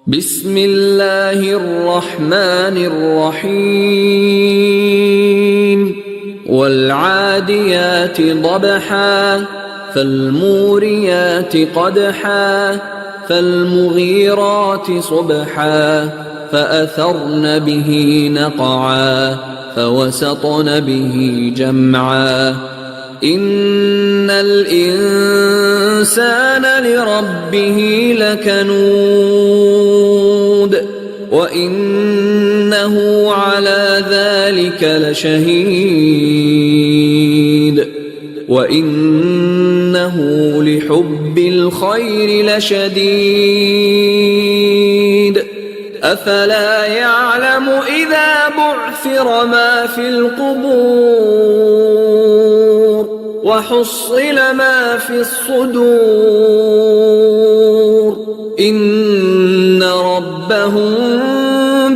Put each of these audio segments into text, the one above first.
بسم الله الرحمن الرحيم والعاديات ضبحا فالموريات قدحا فالمغيرات صبحا فأثرن به نقعا فوسطن به جمعا إن الإنسان لربه لكنود وإنه على ذلك لشهيد وإنه لحب الخير لشديد أفلا يعلم إذا بعثر ما في القبور وحصل ما في الصدور إن ربهم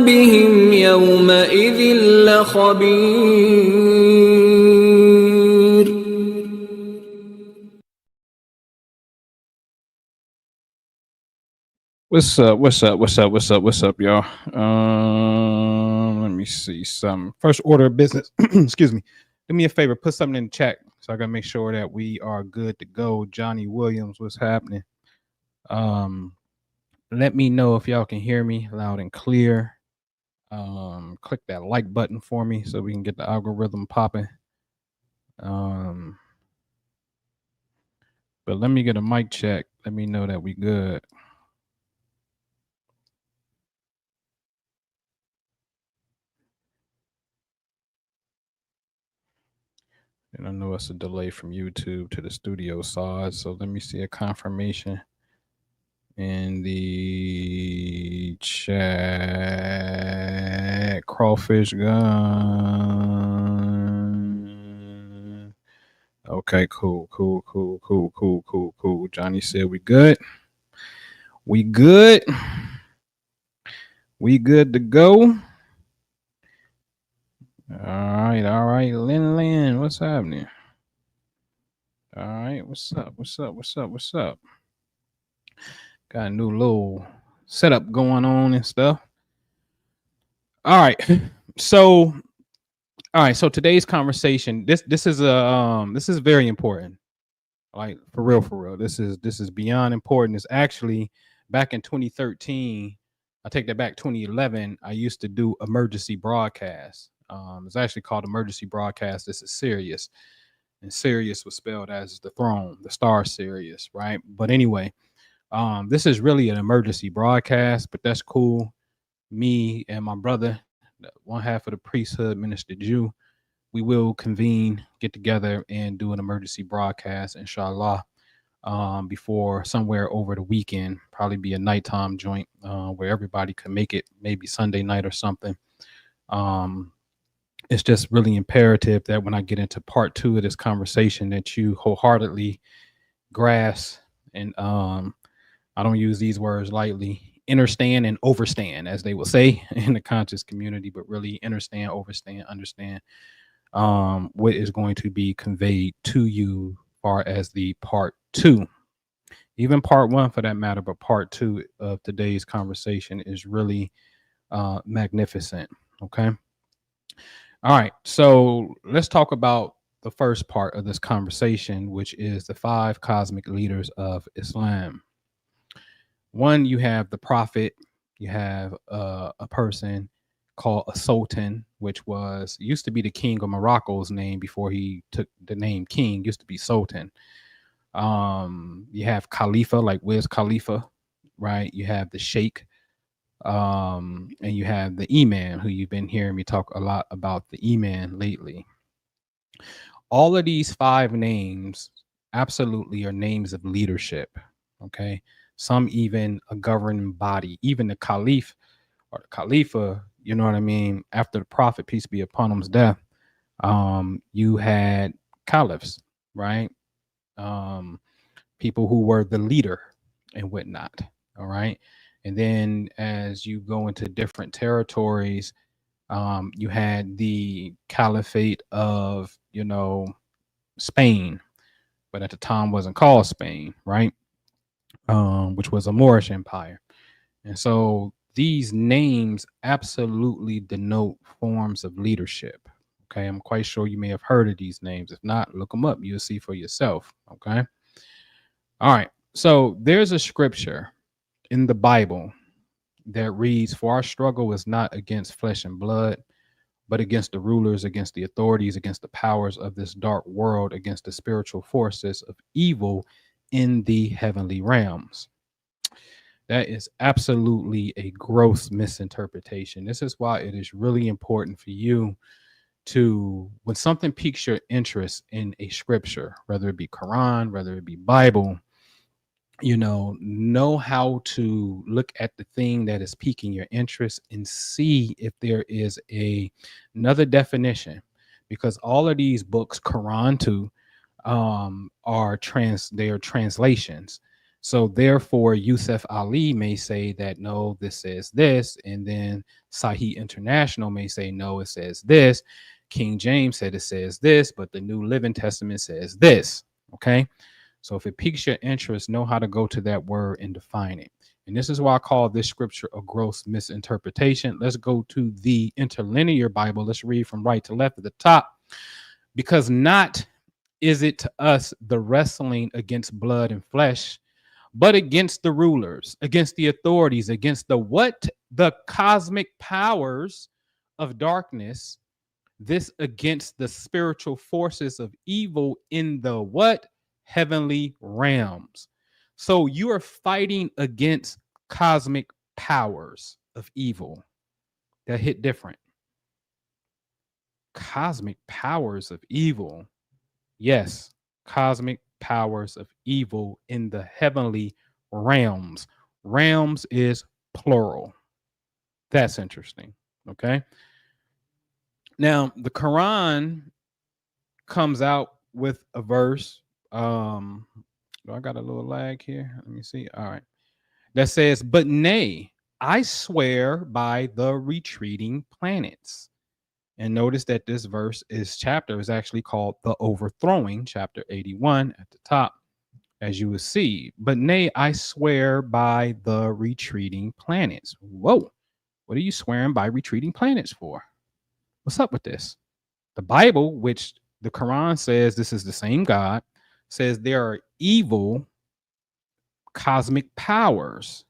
بهم يومئذ لخبير. What's up, y'all? Let me see some first order of business. Excuse me. Do me a favor, put something in the chat so I can make sure that we are good to go. Johnny Williams, what's happening? Let me know if y'all can hear me loud and clear. Click that like button for me so we can get the algorithm popping. But let me get a mic check. Let me know that we good. And I know it's a delay from YouTube to the studio side. So let me see a confirmation in the chat. Crawfish gun. Okay, cool. Johnny said we good. We good to go. All right. Lin, what's happening? All right, what's up? Got a new little setup going on and stuff. All right. So today's conversation, this is very important. Like for real. This is beyond important. It's actually back in 2013. I take that back. 2011. I used to do emergency broadcasts. It's actually called emergency broadcast. This is Sirius, and Sirius was spelled as the throne, the star Sirius, right? But anyway, this is really an emergency broadcast, but that's cool. Me and my brother, one half of the priesthood, Minister Jew, we will convene, get together, and do an emergency broadcast, inshallah, before somewhere over the weekend. Probably be a nighttime joint where everybody can make it, maybe Sunday night or something. It's just really imperative that when I get into part 2 of this conversation that you wholeheartedly grasp and I don't use these words lightly, understand and overstand, as they will say in the conscious community, but really understand, understand what is going to be conveyed to you as far as the part 2, even part 1 for that matter, but part 2 of today's conversation is really magnificent. Okay. All right. So let's talk about the first part of this conversation, which is the 5 cosmic leaders of Islam. One, you have the prophet, you have a person called a Sultan, which used to be the king of Morocco's name before he took the name king, used to be Sultan. You have Khalifa, like Wiz Khalifa, right? You have the Sheikh, and you have the Imam, who you've been hearing me talk a lot about the Imam lately. All of these 5 names absolutely are names of leadership. Okay. Some even a governing body, even the Caliph or the Khalifa, you know what I mean? After the prophet, peace be upon him's death, you had caliphs, right? People who were the leader and whatnot. All right. And then as you go into different territories, you had the caliphate of, Spain, but at the time wasn't called Spain, right? Which was a Moorish empire. And so these names absolutely denote forms of leadership. Okay, I'm quite sure you may have heard of these names. If not, look them up. You'll see for yourself. Okay. All right. So there's a scripture in the Bible that reads, "For our struggle is not against flesh and blood, but against the rulers, against the authorities, against the powers of this dark world, against the spiritual forces of evil in the heavenly realms." That is absolutely a gross misinterpretation. This is why it is really important for you to, when something piques your interest in a scripture, whether it be Quran, whether it be Bible, know how to look at the thing that is piquing your interest and see if there is another definition, because all of these books, Quran too, they are translations. So therefore, Yusuf Ali may say that no, this says this, and then Sahih International may say no, it says this. King James said it says this, but the New Living Testament says this. Okay. So if it piques your interest, know how to go to that word and define it. And this is why I call this scripture a gross misinterpretation. Let's go to the interlinear Bible. Let's read from right to left at the top. Because not is it to us the wrestling against blood and flesh, but against the rulers, against the authorities, against the what? The cosmic powers of darkness. This against the spiritual forces of evil in the what? Heavenly realms. So you are fighting against cosmic powers of evil. That hit different. Cosmic powers of evil. Yes, cosmic powers of evil in the heavenly realms. Realms is plural. That's interesting. Okay. Now, the Quran comes out with a verse. I got a little lag here. Let me see. All right. That says, "But nay, I swear by the retreating planets." And notice that this chapter is actually called the Overthrowing, chapter 81 at the top, as you will see. "But nay, I swear by the retreating planets." Whoa. What are you swearing by retreating planets for? What's up with this? The Bible, which the Quran says this is the same God, says there are evil cosmic powers.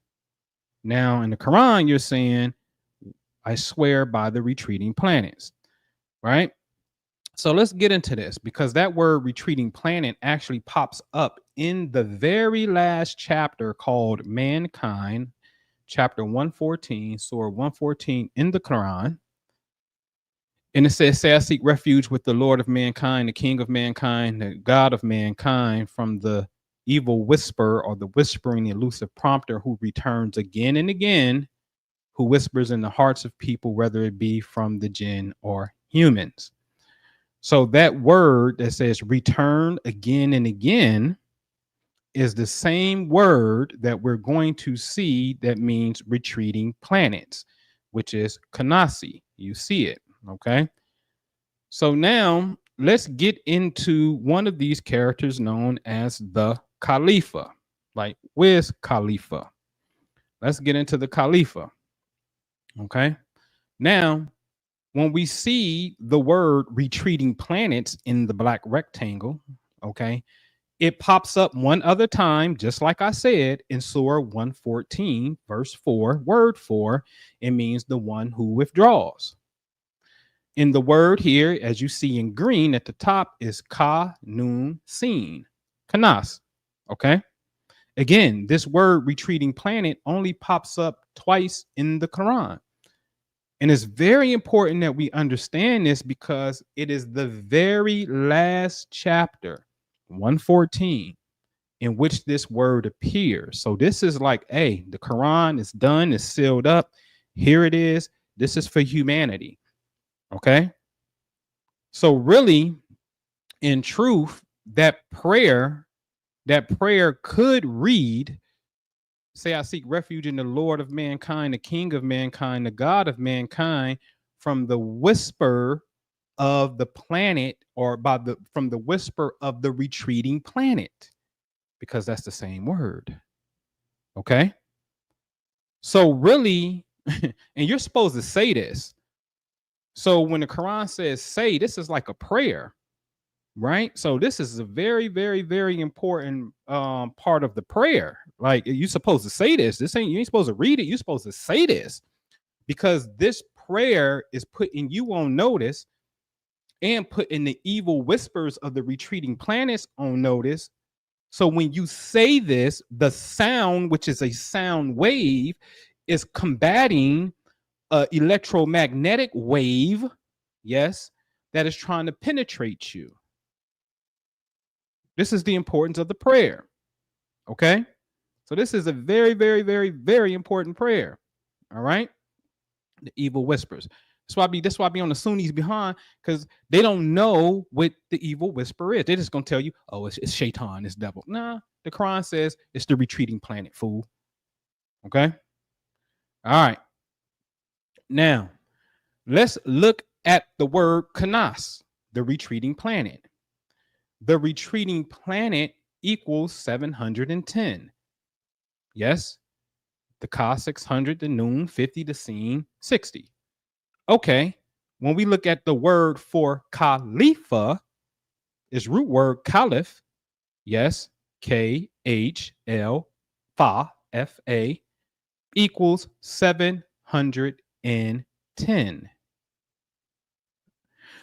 Now, in the Quran, you're saying, "I swear by the retreating planets," right? So let's get into this, because that word retreating planet actually pops up in the very last chapter called Mankind, chapter 114, Surah 114 in the Quran. And it says, "Say I seek refuge with the Lord of mankind, the King of mankind, the God of mankind, from the evil whisper," or the whispering elusive prompter, "who returns again and again, who whispers in the hearts of people, whether it be from the jinn or humans." So that word that says return again and again is the same word that we're going to see that means retreating planets, which is Kanasi. You see it. Okay. So now let's get into one of these characters known as the Khalifa. Like, where's Khalifa? Let's get into the Khalifa. Okay. Now, when we see the word retreating planets in the black rectangle, okay, it pops up one other time, just like I said, in Surah 114, verse 4, word 4. It means the one who withdraws. In the word here, as you see in green at the top, is ka nun sin, kanas. Okay. Again, this word retreating planet only pops up twice in the Quran. And it's very important that we understand this, because it is the very last chapter, 114, in which this word appears. So this is like, hey, the Quran is done, it's sealed up. Here it is. This is for humanity. Okay. So really, in truth, that prayer could read, "Say I seek refuge in the Lord of mankind, the King of mankind, the God of mankind, from the whisper of the planet," or from the whisper of the retreating planet, because that's the same word. Okay. So really, and you're supposed to say this. So when the Quran says say, this is like a prayer, right? So this is a very, very, very important part of the prayer. Like you're supposed to say this. You ain't supposed to read it. You're supposed to say this, because this prayer is putting you on notice and putting the evil whispers of the retreating planets on notice. So when you say this, the sound, which is a sound wave, is combating an electromagnetic wave, yes, that is trying to penetrate you. This is the importance of the prayer. Okay. So this is a very, very, very, very important prayer. All right. The evil whispers. That's why I be on the Sunnis behind, because they don't know what the evil whisper is. They're just gonna tell you, oh, it's Shaitan, it's devil. Nah, the Quran says it's the retreating planet, fool. Okay. All right. Now, let's look at the word Kanas, the retreating planet. The retreating planet equals 710. Yes. The Ka 600, the Noon 50, the Sin 60. Okay. When we look at the word for Khalifa, is root word Khalif. Yes. KHL Fa FA equals 710.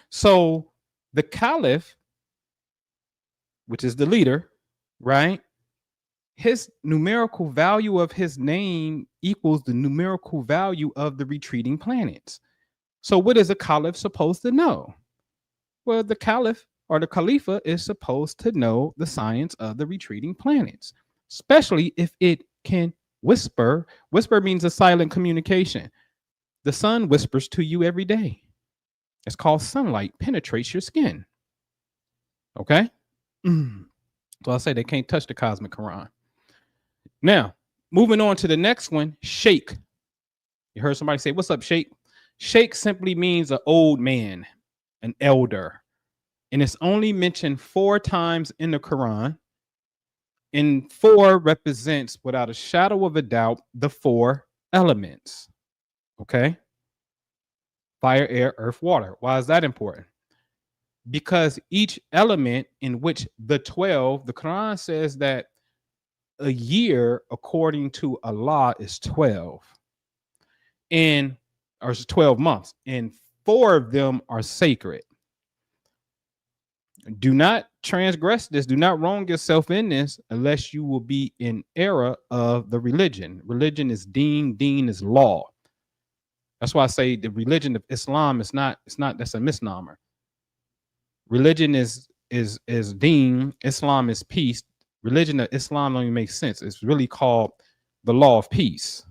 So the Caliph, which is the leader, right? His numerical value of his name equals the numerical value of the retreating planets. So what is a Caliph supposed to know? Well, the Caliph or the Khalifa is supposed to know the science of the retreating planets, especially if it can whisper. Whisper means a silent communication. The sun whispers to you every day. It's called sunlight, penetrates your skin. Okay? So I say they can't touch the cosmic Quran. Now, moving on to the next one, Sheikh. You heard somebody say, what's up, Sheikh? Sheikh simply means an old man, an elder. And it's only mentioned 4 times in the Quran. And 4 represents, without a shadow of a doubt, the 4 elements. Okay? Fire, air, earth, water. Why is that important? Because each element in which the Quran says that a year, according to Allah, is 12. Or 12 months. And 4 of them are sacred. Do not transgress this. Do not wrong yourself in this, unless you will be in error of the religion. Religion is deen. Deen is law. That's why I say the religion of Islam is not. That's a misnomer. Religion is deen. Islam is peace. Religion of Islam don't even make sense. It's really called the law of peace.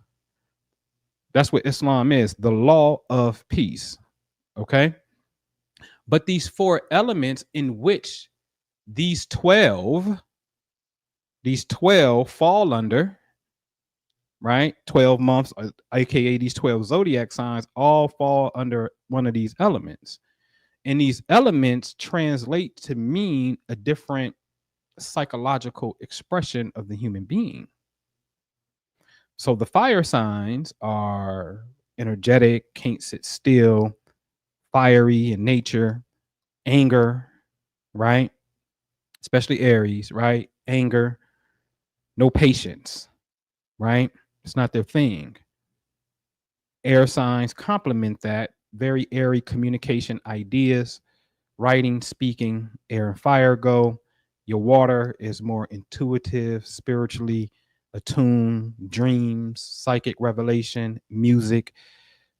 That's what Islam is, the law of peace. Okay. But these 4 elements in which these 12 fall under, right? 12 months, aka these 12 zodiac signs, all fall under one of these elements. And these elements translate to mean a different psychological expression of the human being. So the fire signs are energetic, can't sit still, fiery in nature, anger, right? Especially Aries, right? Anger, no patience, right? It's not their thing. Air signs complement that. Very airy communication, ideas, writing, speaking. Air and fire go. Your water is more intuitive, spiritually attuned, dreams, psychic revelation, music,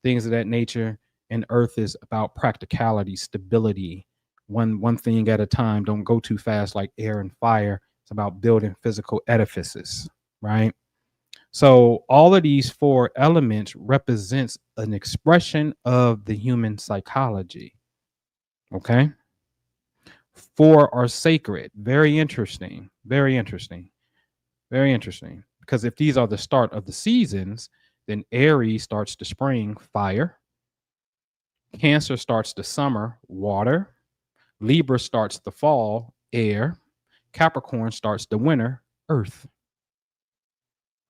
things of that nature. And earth is about practicality, stability, one thing at a time. Don't go too fast like air and fire. It's about building physical edifices, right? So all of these 4 elements represents an expression of the human psychology. Okay. 4 are sacred. Very interesting. Very interesting. Very interesting. Because if these are the start of the seasons, then Aries starts the spring, fire. Cancer starts the summer, water. Libra starts the fall, air. Capricorn starts the winter, earth.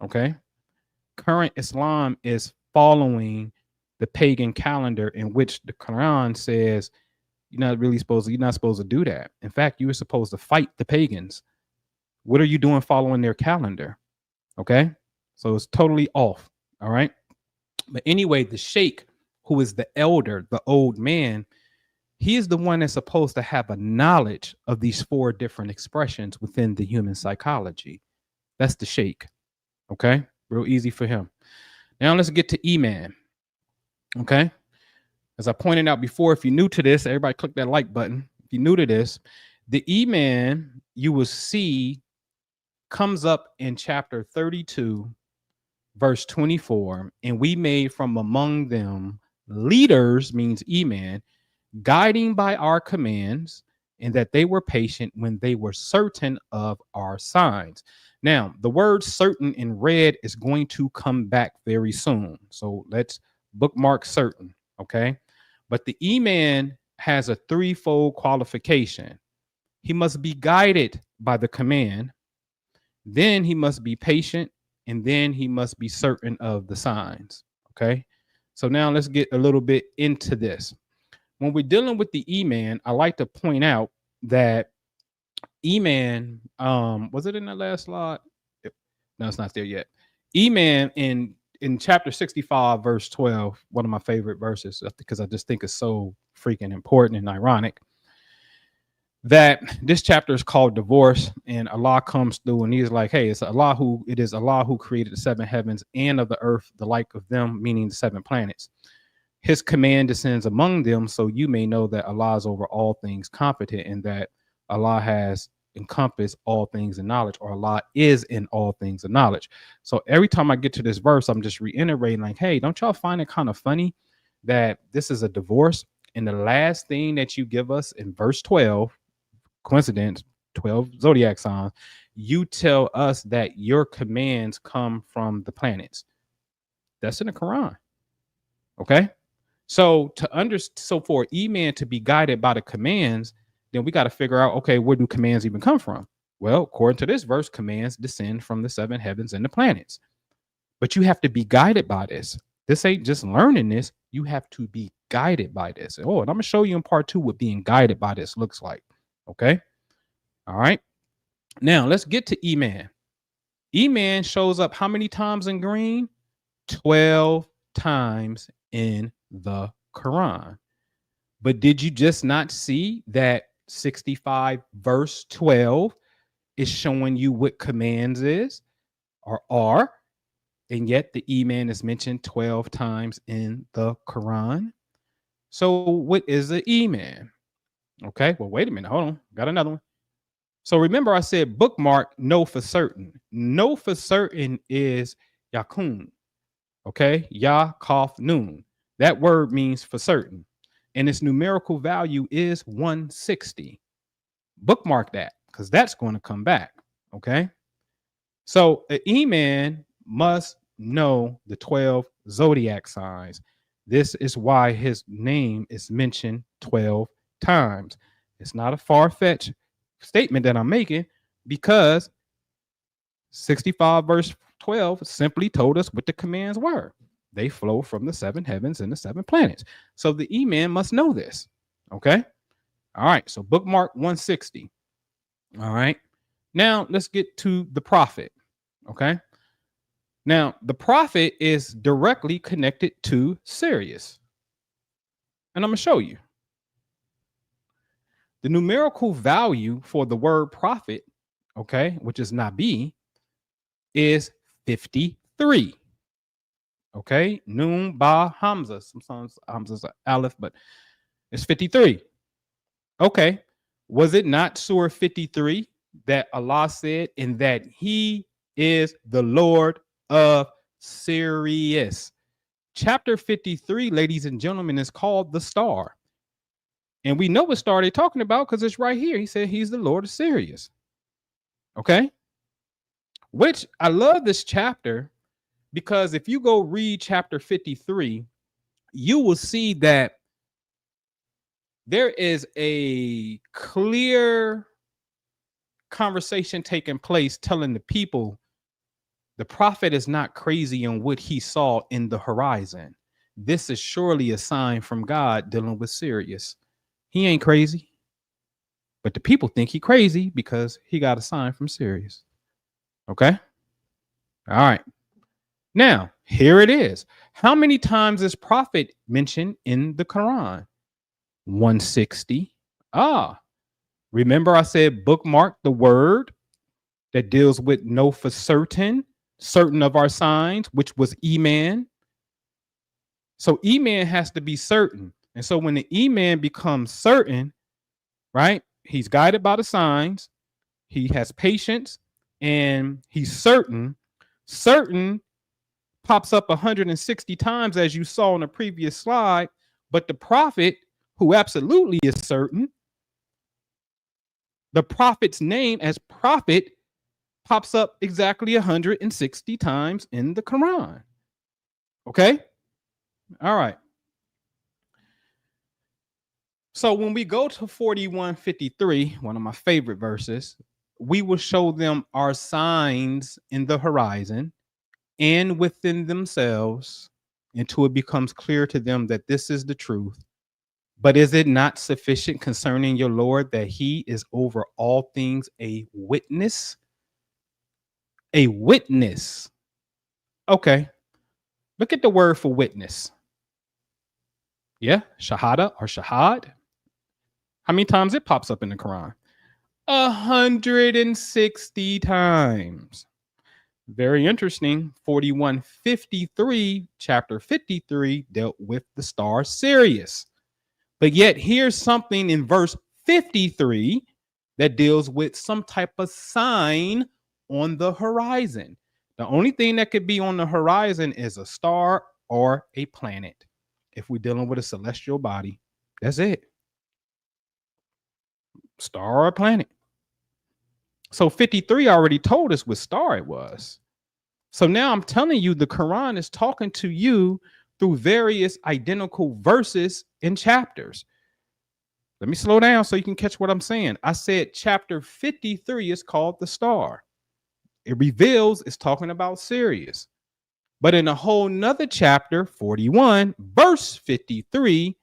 Okay. current Islam is following the pagan calendar, in which the Quran says you're not supposed to do that. In fact, you were supposed to fight the pagans. What are you doing following their calendar? Okay, so it's totally off. All right, but anyway, the Sheikh, who is the elder, the old man, he is the one that's supposed to have a knowledge of these 4 different expressions within the human psychology. That's the Sheikh. Okay, real easy for him. Now let's get to Imam. Okay, as I pointed out before, if you're new to this, everybody click that like button. If you're new to this, the Imam you will see comes up in chapter 32, verse 24, and we made from among them leaders, means Imam, guiding by our commands, and that they were patient when they were certain of our signs. Now, the word certain in red is going to come back very soon. So let's bookmark certain, okay? But the Imam has a 3-fold qualification. He must be guided by the command, then he must be patient, and then he must be certain of the signs, okay? So now let's get a little bit into this. When we're dealing with the Imam, I like to point out that Imam, was it in the last slide? No, it's not there yet. Imam in chapter 65, verse 12, one of my favorite verses, because I just think it's so freaking important and ironic, that this chapter is called divorce, and Allah comes through and he's like, hey, it is Allah who created the 7 heavens and of the earth, the like of them, meaning the 7 planets. His command descends among them, so you may know that Allah is over all things competent, and that Allah has encompassed all things in knowledge, or Allah is in all things in knowledge. So every time I get to this verse, I'm just reiterating, like, hey, don't y'all find it kind of funny that this is a divorce, and the last thing that you give us in verse 12, coincidence, 12 zodiac signs, you tell us that your commands come from the planets. That's in the Quran. Okay. So for Imam to be guided by the commands, then we got to figure out, okay, where do commands even come from? Well, according to this verse, commands descend from the 7 heavens and the planets. But you have to be guided by this. This ain't just learning this. You have to be guided by this. Oh, and I'm going to show you in part 2 what being guided by this looks like. Okay. All right. Now let's get to Imam. Imam shows up how many times in green? 12 times in the Quran. But did you just not see that 65 verse 12 is showing you what commands is or are? And yet the Imam is mentioned 12 times in the Quran. So what is the Imam? Okay, well, wait a minute. Hold on. Got another one. So remember I said bookmark, know for certain. Know for certain is yakun. Okay, ya, kaf, noon. That word means for certain. And its numerical value is 160. Bookmark that, because that's going to come back. Okay. So an Imam must know the 12 zodiac signs. This is why his name is mentioned 12 times. It's not a far-fetched statement that I'm making, because 65 verse 12 simply told us what the commands were. They flow from the 7 heavens and the 7 planets. So the Imam must know this. Okay. All right. So bookmark 160. All right. Now let's get to the prophet. Okay. Now the prophet is directly connected to Sirius. And I'm going to show you. The numerical value for the word prophet, okay, which is Nabī, is 53. Okay, Noon, Ba, Hamza. Sometimes Hamza's an Aleph, but it's 53. Okay, was it not Surah 53 that Allah said, in that He is the Lord of Sirius? Chapter 53, ladies and gentlemen, is called the Star. And we know what star they're talking about because it's right here. He said he's the Lord of Sirius. Okay. Which I love this chapter, because if you go read chapter 53, you will see that there is a clear conversation taking place telling the people The prophet is not crazy on what he saw in the horizon. This is surely a sign from God dealing with Sirius. He ain't crazy, but the people think he crazy because he got a sign from Sirius. Okay. All right. Now, here it is. How many times is prophet mentioned in the Quran? 160. Remember I said bookmark the word that deals with know for certain of our signs, which was Imam. So Imam has to be certain. And so when the Imam becomes certain, right, he's guided by the signs, he has patience, and he's certain. Certain pops up 160 times, as you saw on the previous slide. But the prophet, who absolutely is certain, the prophet's name as prophet pops up exactly 160 times in the Quran. Okay? All right. So when we go to 4153, one of my favorite verses, we will show them our signs in the horizon and within themselves until it becomes clear to them that this is the truth. But is it not sufficient concerning your Lord that he is over all things a witness? A witness. Okay. Look at the word for witness. Yeah, shahada or shahad. How many times it pops up in the Quran? 160 times. Very interesting. 4153, chapter 53, dealt with the star Sirius. But yet here's something in verse 53 that deals with some type of sign on the horizon. The only thing that could be on the horizon is a star or a planet. If we're dealing with a celestial body, that's it. Star or planet. So 53 already told us what star it was. So now I'm telling you, the Quran is talking to you through various identical verses and chapters. Let me slow down so you can catch what I'm saying. I said chapter 53 is called the star. It reveals it's talking about Sirius. But in a whole nother chapter, 41, verse 53,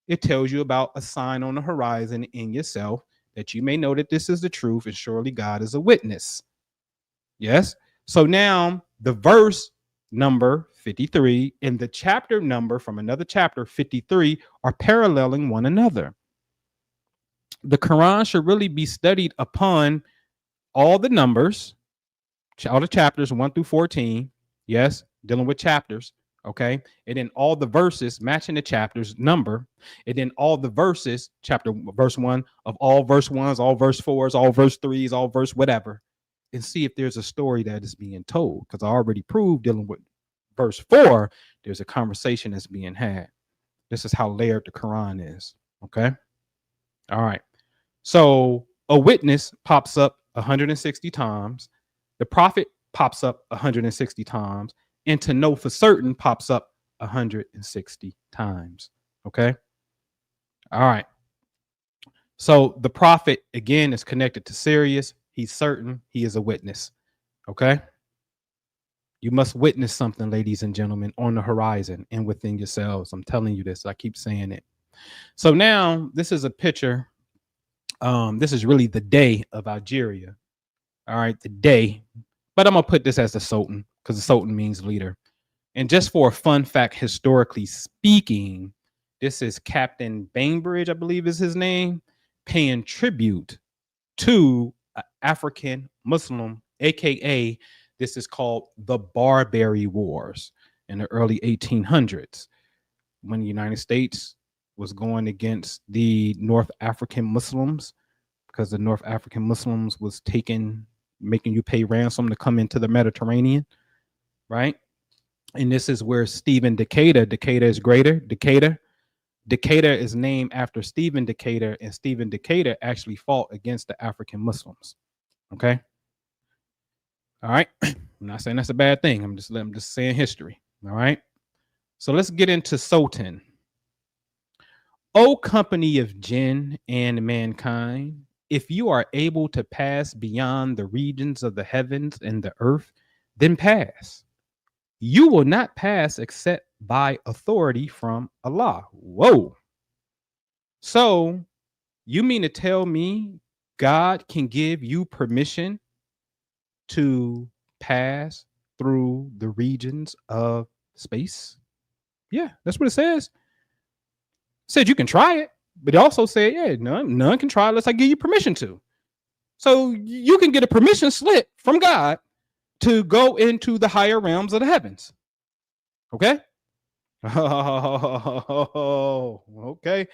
it tells you about a sign on the horizon in yourself that you may know that this is the truth and surely God is a witness. Yes. So now the verse number 53 and the chapter number from another chapter 53 are paralleling one another. The Quran should really be studied upon all the numbers, all the chapters 1 through 14. Yes, dealing with chapters. Okay. And then all the verses matching the chapters number. And then all the verses, verse 1 of all verse 1s, all verse 4s, all verse 3s, all verse whatever. And see if there's a story that is being told. Because I already proved dealing with verse 4, there's a conversation that's being had. This is how layered the Quran is. Okay. All right. So a witness pops up 160 times. The prophet pops up 160 times. And to know for certain pops up 160 times. Okay. All right. So the prophet, again, is connected to Sirius. He's certain. He is a witness. Okay. You must witness something, ladies and gentlemen, on the horizon and within yourselves. I'm telling you this. I keep saying it. So now this is a picture. This is really the day of Algeria. All right, the day. But I'm going to put this as the Sultan because the Sultan means leader. And just for a fun fact, historically speaking, this is Captain Bainbridge, I believe is his name, paying tribute to an African Muslim, aka this is called the Barbary Wars in the early 1800s, when the United States was going against the North African Muslims, because the North African Muslims was making you pay ransom to come into the Mediterranean, right? And this is where Stephen Decatur is greater. Decatur is named after Stephen Decatur, and Stephen Decatur actually fought against the African Muslims. Okay. All right. I'm not saying that's a bad thing. I'm just saying history. All right. So let's get into Sultan. O company of jinn and mankind, if you are able to pass beyond the regions of the heavens and the earth, then pass. You will not pass except by authority from Allah. Whoa. So you mean to tell me God can give you permission to pass through the regions of space? Yeah, that's what it says. It said you can try it, but it also said, yeah, none can try unless I give you permission to. So you can get a permission slip from God to go into the higher realms of the heavens. Okay? Oh, okay.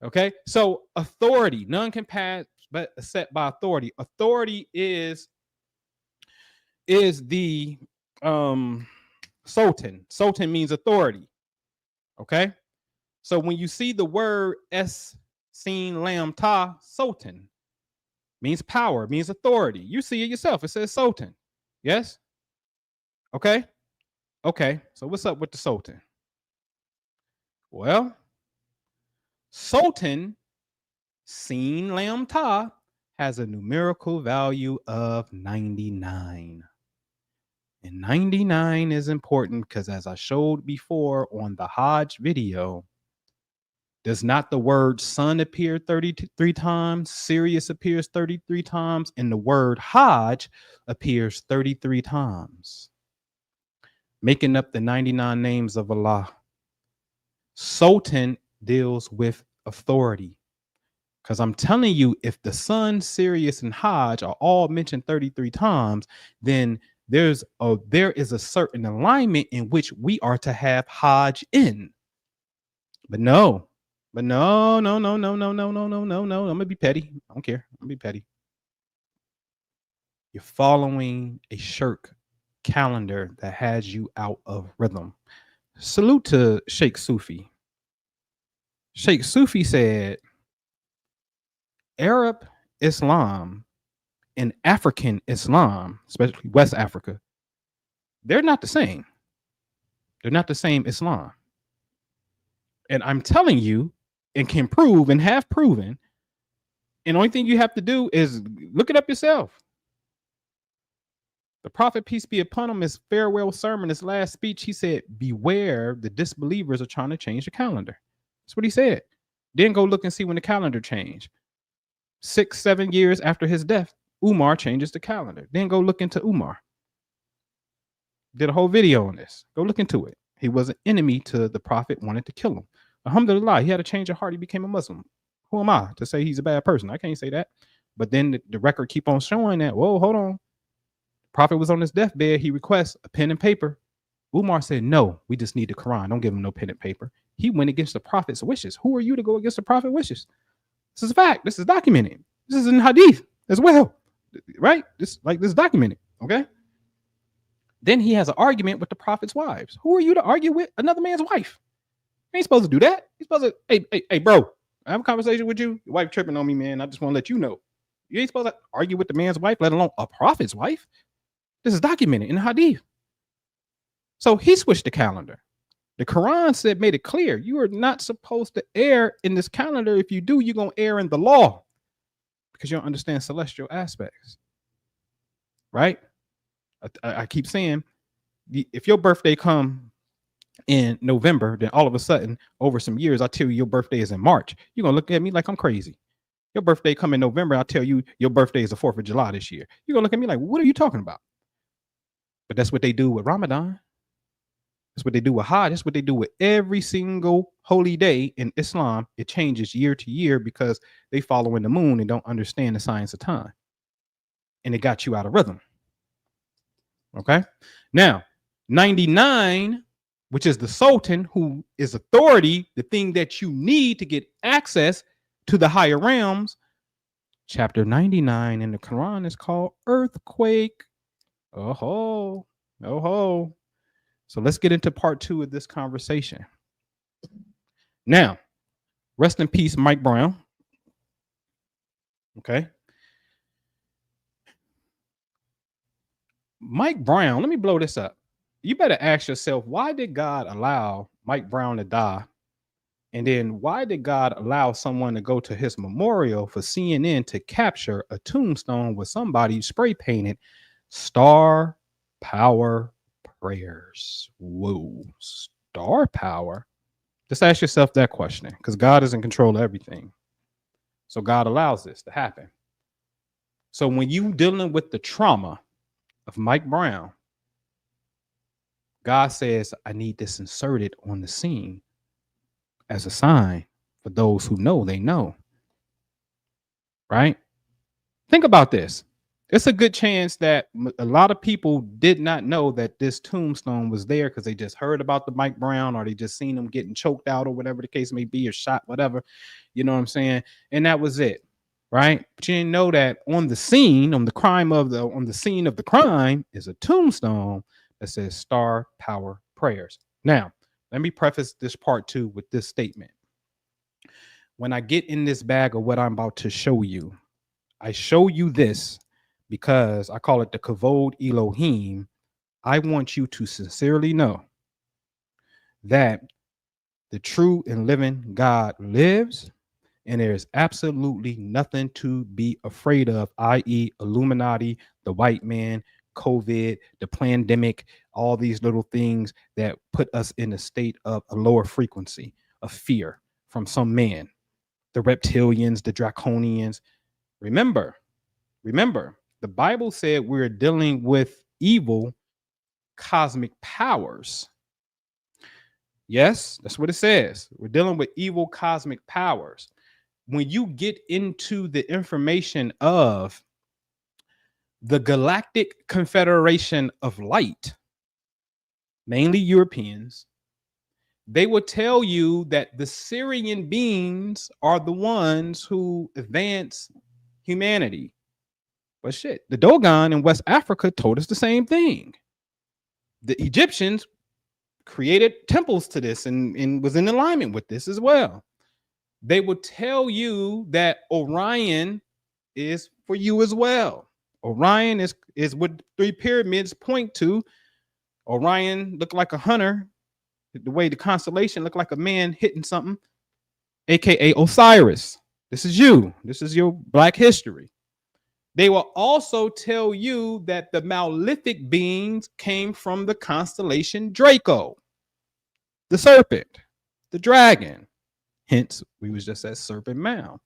Okay. So authority, none can pass but except by authority. Authority is the Sultan. Sultan means authority. Okay. So when you see the word S sin lam ta, Sultan means power, means authority. You see it yourself. It says Sultan. Yes. Okay. Okay. So what's up with the Sultan? Well, Sultan sin lam ta has a numerical value of 99. And 99 is important because, as I showed before on the Hajj video, does not the word sun appear 33 times? Sirius appears 33 times, and the word Hajj appears 33 times, making up the 99 names of Allah. Sultan deals with authority. Because I'm telling you, if the sun, Sirius, and Hajj are all mentioned 33 times, then there is a certain alignment in which we are to have Hajj in. But no. I'm gonna be petty. I don't care. I'm gonna be petty. You're following a Sheikh calendar that has you out of rhythm. Salute to Sheikh Sufi. Sheikh Sufi said, Arab Islam and African Islam, especially West Africa, they're not the same. They're not the same Islam. And I'm telling you, and can prove and have proven, and the only thing you have to do is look it up yourself. The Prophet, peace be upon him, his farewell sermon, his last speech, he said, beware, the disbelievers are trying to change the calendar. That's what he said. Then go look and see when the calendar changed. 6-7 years after his death, Umar changes the calendar. Then go look into Umar. Did a whole video on this. Go look into it. He was an enemy to the Prophet, wanted to kill him. Alhamdulillah, he had a change of heart. He became a Muslim. Who am I to say he's a bad person? I can't say that. But then the record keep on showing that, whoa, hold on. The Prophet was on his deathbed. He requests a pen and paper. Umar said, no, we just need the Quran. Don't give him no pen and paper. He went against the Prophet's wishes. Who are you to go against the Prophet's wishes? This is a fact. This is documented. This is in Hadith as well. Right? This is documented. Okay. Then he has an argument with the Prophet's wives. Who are you to argue with another man's wife? You ain't supposed to do that. You're supposed to, hey, bro, I have a conversation with you. Your wife tripping on me, man. I just want to let you know. You ain't supposed to argue with the man's wife, let alone a prophet's wife. This is documented in the Hadith. So he switched the calendar. The Quran made it clear, you are not supposed to err in this calendar. If you do, you're going to err in the law because you don't understand celestial aspects. Right? I keep saying, if your birthday come in November, then all of a sudden, over some years, I tell you your birthday is in March. You're going to look at me like I'm crazy. Your birthday come in November, I'll tell you your birthday is the 4th of July this year. You're going to look at me like, what are you talking about? But that's what they do with Ramadan. That's what they do with Hajj. That's what they do with every single holy day in Islam. It changes year to year because they follow in the moon and don't understand the science of time. And it got you out of rhythm. Okay. Now, 99, which is the Sultan, who is authority, the thing that you need to get access to the higher realms. Chapter 99 in the Quran is called earthquake. Oh ho. So let's get into part 2 of this conversation. Now, rest in peace, Mike Brown. Okay. Mike Brown, let me blow this up. You better ask yourself, why did God allow Mike Brown to die? And then why did God allow someone to go to his memorial for CNN to capture a tombstone with somebody spray painted Star power prayers. Whoa, star power. Just ask yourself that question, because God is in control of everything. So God allows this to happen. So when you dealing with the trauma of Mike Brown, God says, I need this inserted on the scene as a sign for those who know they know. Right? Think about this. It's a good chance that a lot of people did not know that this tombstone was there because they just heard about the Mike Brown, or they just seen him getting choked out, or whatever the case may be, or shot, whatever. You know what I'm saying? And that was it. Right? But you didn't know that on the scene, on the scene of the crime is a tombstone that says Star Power Prayers. Now, let me preface this part 2 with this statement. When I get in this bag of what I'm about to show you, I show you this because I call it the Kavod Elohim. I want you to sincerely know that the true and living God lives, and there's absolutely nothing to be afraid of, i.e. Illuminati, the white man, COVID, the pandemic, all these little things that put us in a state of a lower frequency of fear from some man, the reptilians, the draconians. Remember, the Bible said we're dealing with evil cosmic powers. Yes, that's what it says. We're dealing with evil cosmic powers. When you get into the information of the Galactic Confederation of Light, mainly Europeans, they will tell you that the Syrian beings are the ones who advance humanity. But shit, the Dogon in West Africa told us the same thing. The Egyptians created temples to this and was in alignment with this as well. They will tell you that Orion is for you as well. Orion is what 3 pyramids point to. Orion looked like a hunter. The way the constellation looked like a man hitting something, aka Osiris. This is you. This is your Black history. They will also tell you that the malefic beings came from the constellation Draco, the serpent, the dragon. Hence, we was just at Serpent Mound.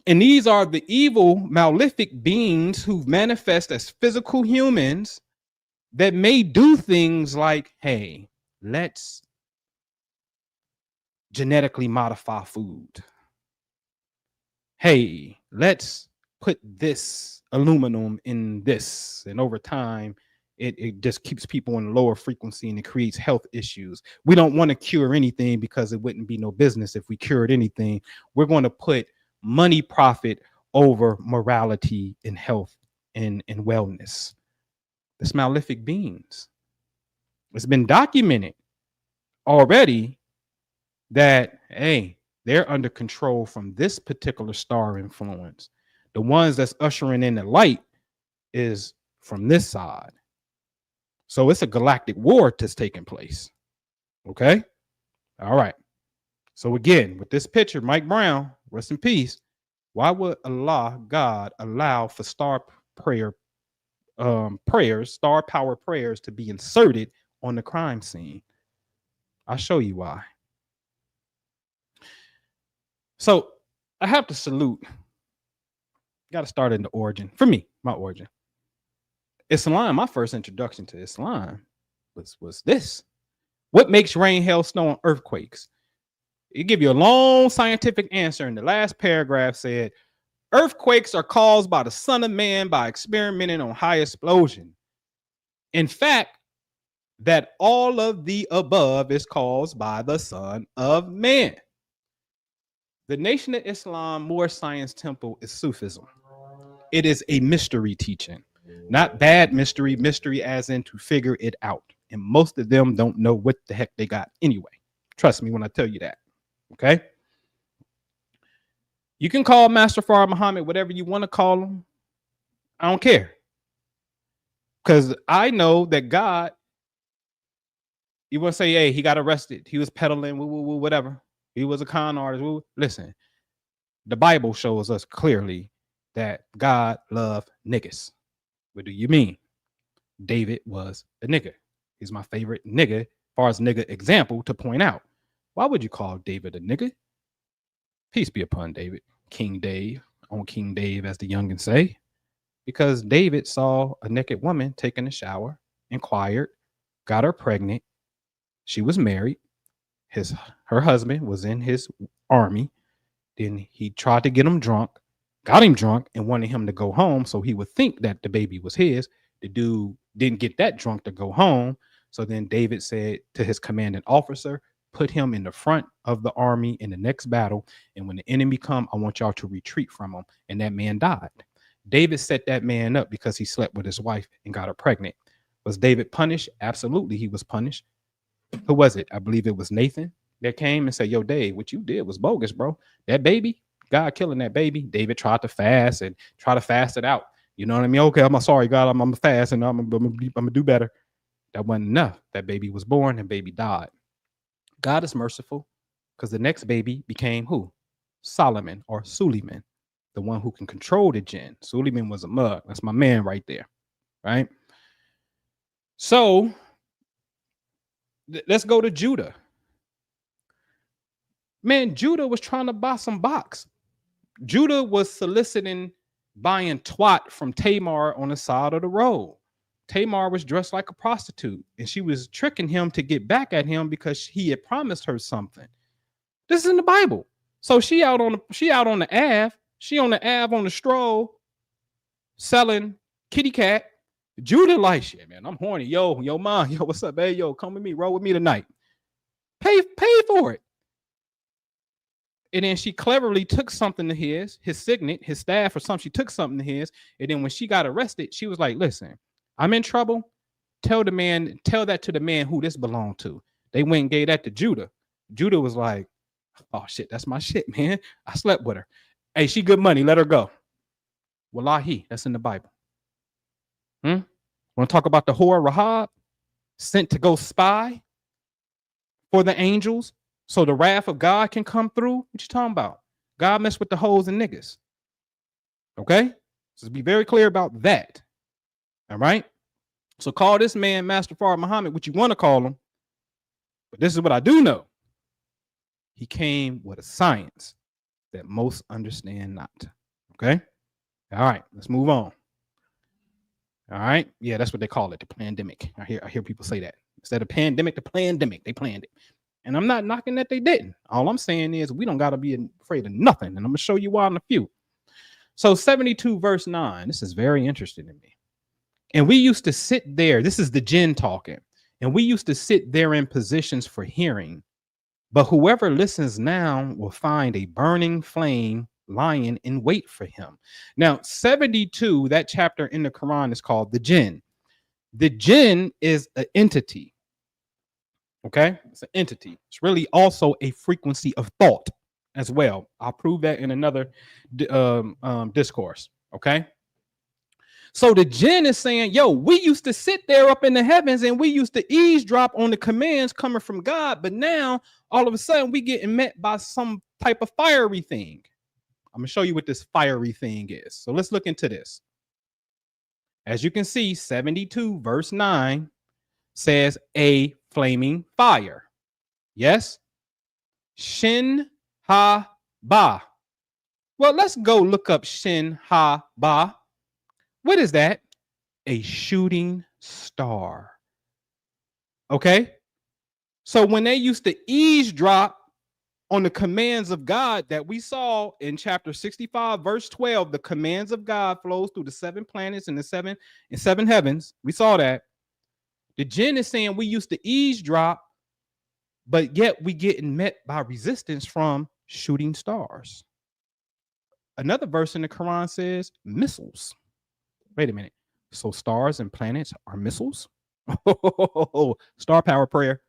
And these are the evil, malefic beings who manifest as physical humans that may do things like, hey, let's genetically modify food. Hey, let's put this aluminum in this. And over time, it just keeps people in a lower frequency and it creates health issues. We don't want to cure anything because it wouldn't be no business if we cured anything. We're going to put money profit over morality and health and wellness. It's malefic beings. It's been documented already that, hey, they're under control from this particular star influence. The ones that's ushering in the light is from this side. So it's a galactic war that's taking place. Okay? All right. So again, with this picture, Mike Brown, rest in peace. Why would Allah, God, allow for star power prayers to be inserted on the crime scene? I'll show you why. So I have to salute. Got to start in the origin. For me, my origin. Islam, my first introduction to Islam was this. What makes rain, hail, snow, and earthquakes? It give you a long scientific answer, and the last paragraph said, earthquakes are caused by the Son of Man by experimenting on high explosion. In fact, that all of the above is caused by the Son of Man. The Nation of Islam Moor Science Temple is Sufism. It is a mystery teaching, not bad mystery as in to figure it out. And most of them don't know what the heck they got anyway. Trust me when I tell you that. Okay? You can call Master Farah Muhammad whatever you want to call him. I don't care. Because I know that God, you want to say, hey, he got arrested. He was peddling, whatever. He was a con artist. Listen, the Bible shows us clearly that God loved niggas. What do you mean? David was a nigga. He's my favorite nigga, as far as nigga example to point out. Why would you call David a nigga? Peace be upon David, King Dave, on King Dave, as the youngins say. Because David saw a naked woman taking a shower, inquired, got her pregnant. She was married. Her husband was in his army. Then he tried to get him drunk, got him drunk, and wanted him to go home so he would think that the baby was his. The dude didn't get that drunk to go home. So then David said to his commanding officer, put him in the front of the army in the next battle. And when the enemy come, I want y'all to retreat from him. And that man died. David set that man up because he slept with his wife and got her pregnant. Was David punished? Absolutely, he was punished. Who was it? I believe it was Nathan that came and said, yo, Dave, what you did was bogus, bro. That baby, God killing that baby. David tried to fast and try to fast it out. You know what I mean? Okay, I'm sorry, God, I'm fast and I'm gonna do better. That wasn't enough. That baby was born and baby died. God is merciful because the next baby became who? Solomon or Suleiman, the one who can control the jinn. Suleiman was a mug. That's my man right there, right? So let's go to Judah. Man, Judah was trying to buy some box. Judah was soliciting buying twat from Tamar on the side of the road. Tamar was dressed like a prostitute, and she was tricking him to get back at him because he had promised her something. This is in the Bible. So she out on the Ave. She on the Ave on the stroll, selling kitty cat. Judah like, shit, man, I'm horny. Yo, mom, yo, what's up, babe? Yo, come with me, roll with me tonight. Pay for it. And then she cleverly took something to his signet, his staff or something. She took something to his. And then when she got arrested, she was like, listen, I'm in trouble. Tell that to the man who this belonged to. They went and gave that to Judah. Judah was like, oh shit, that's my shit, man. I slept with her. Hey, she good money. Let her go. Wallahi, that's in the Bible. Want to talk about the whore Rahab sent to go spy for the angels so the wrath of God can come through? What you talking about? God messed with the hoes and niggas. Okay? So be very clear about that. All right? So call this man Master Fard Muhammad what you want to call him. But this is what I do know. He came with a science that most understand not. Okay? All right, let's move on. All right. Yeah, that's what they call it, the pandemic. I hear people say that. Instead of pandemic, the pandemic, they planned it. And I'm not knocking that they didn't. All I'm saying is we don't got to be afraid of nothing. And I'm going to show you why in a few. So 72 verse 9, this is very interesting to me. And we used to sit there. This is the jinn talking. And we used to sit there in positions for hearing. But whoever listens now will find a burning flame lying in wait for him. Now, 72, that chapter in the Quran is called the jinn. The jinn is an entity. Okay, it's an entity. It's really also a frequency of thought as well. I'll prove that in another discourse. Okay. So the jinn is saying, yo, we used to sit there up in the heavens and we used to eavesdrop on the commands coming from God. But now all of a sudden we getting met by some type of fiery thing. I'm going to show you what this fiery thing is. So let's look into this. As you can see, 72 verse 9 says a flaming fire. Yes. Shin ha ba. Well, let's go look up Shin ha ba. What is that? A shooting star. Okay. So when they used to eavesdrop on the commands of God that we saw in chapter 65, verse 12, the commands of God flows through the 7 planets and the seven heavens. We saw that. The jinn is saying we used to eavesdrop, but yet we getting met by resistance from shooting stars. Another verse in the Quran says missiles. Wait a minute. So stars and planets are missiles? Star power prayer.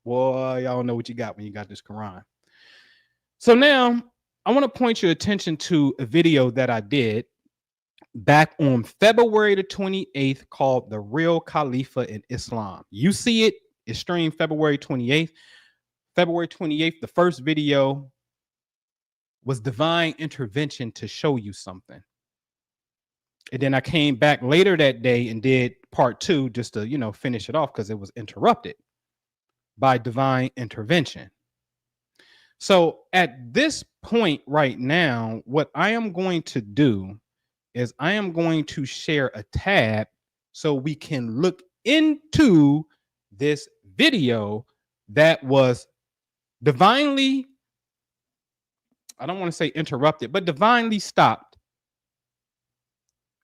Boy, y'all know what you got when you got this Quran. So now I want to point your attention to a video that I did back on February the 28th called The Real Khalifa in Islam. You see it. It's streamed February 28th. February 28th, the first video was divine intervention to show you something. And then I came back later that day and did part 2 just to, you know, finish it off because it was interrupted by divine intervention. So at this point right now, what I am going to do is I am going to share a tab so we can look into this video that was divinely, I don't want to say interrupted, but divinely stopped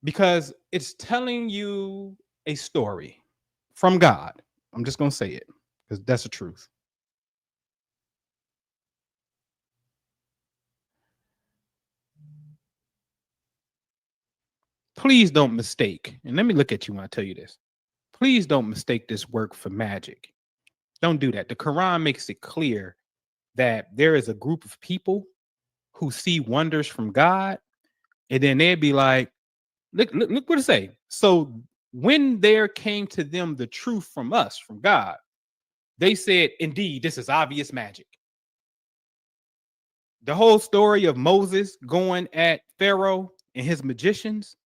because it's telling you a story from God. I'm just going to say it because that's the truth. Please don't mistake, and let me look at you when I tell you this. Please don't mistake this work for magic. Don't do that. The Quran makes it clear that there is a group of people who see wonders from God, and then they'd be like, look what it say. So when there came to them the truth from us, from God, they said, indeed, this is obvious magic. The whole story of Moses going at Pharaoh and his magicians,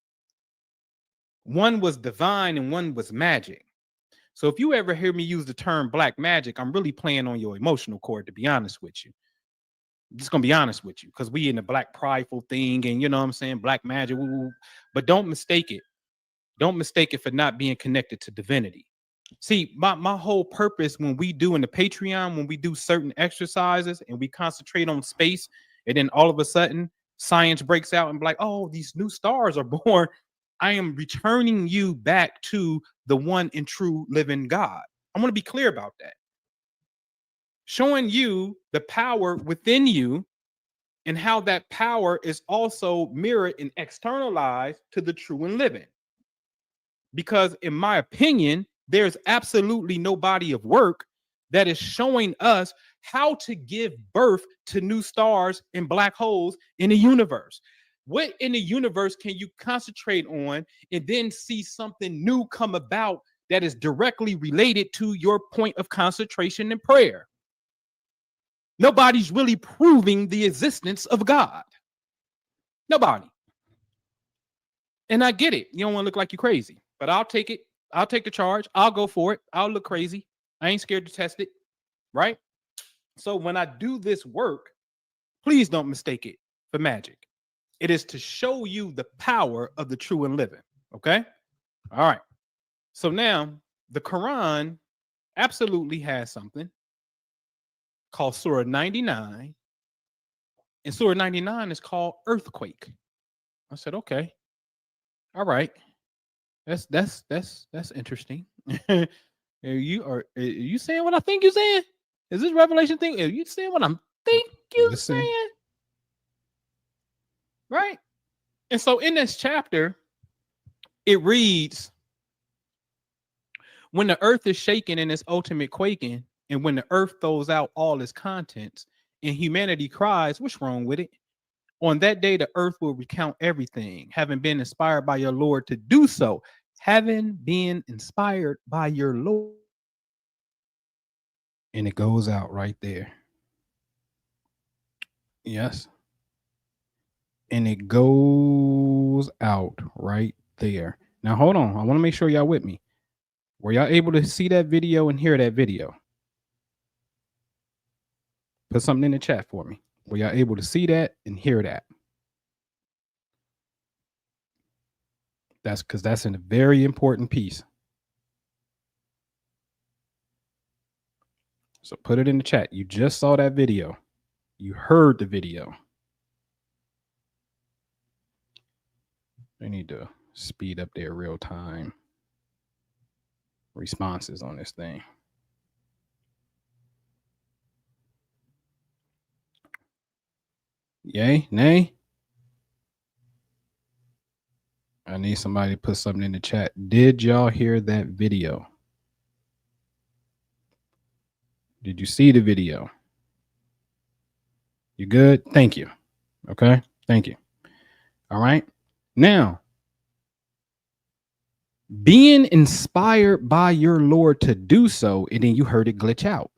one was divine and one was magic. So if you ever hear me use the term black magic, I'm really playing on your emotional cord, to be honest with you. I'm just gonna be honest with you, because we in the black prideful thing, and you know what I'm saying, black magic. But don't mistake it. Don't mistake it for not being connected to divinity. See, my whole purpose when we do in the Patreon, when we do certain exercises and we concentrate on space, and then all of a sudden science breaks out and be like, oh, these new stars are born. I am returning you back to the one and true living God. I want to be clear about that. Showing you the power within you and how that power is also mirrored and externalized to the true and living. Because in my opinion, there's absolutely no body of work that is showing us how to give birth to new stars and black holes in the universe. What in the universe can you concentrate on and then see something new come about that is directly related to your point of concentration and prayer? Nobody's really proving the existence of God. Nobody. And I get it. You don't want to look like you're crazy, but I'll take it. I'll take the charge. I'll go for it. I'll look crazy. I ain't scared to test it. Right? So when I do this work, please don't mistake it for magic. It is to show you the power of the true and living. Okay? All right. So now the Quran absolutely has something called Surah 99. And Surah 99 is called earthquake. I said, okay. All right. That's interesting. Are you saying what I think you're saying? Is this revelation thing? Are you saying what I'm think you're saying? Right? And so in this chapter, it reads, when the earth is shaking in its ultimate quaking, and when the earth throws out all its contents, and humanity cries, what's wrong with it? On that day, the earth will recount everything, having been inspired by your Lord to do so. Having been inspired by your Lord. And it goes out right there. Yes. And it goes out right there. Now, hold on. I want to make sure y'all with me. Were y'all able to see that video and hear that video? Put something in the chat for me. Were y'all able to see that and hear that? That's because that's a very important piece. So put it in the chat. You just saw that video. You heard the video. They need to speed up their real-time responses on this thing. Yay? Nay? I need somebody to put something in the chat. Did y'all hear that video? Did you see the video? You good? Thank you. Okay? Thank you. All right. Now, being inspired by your Lord to do so, and then you heard it glitch out.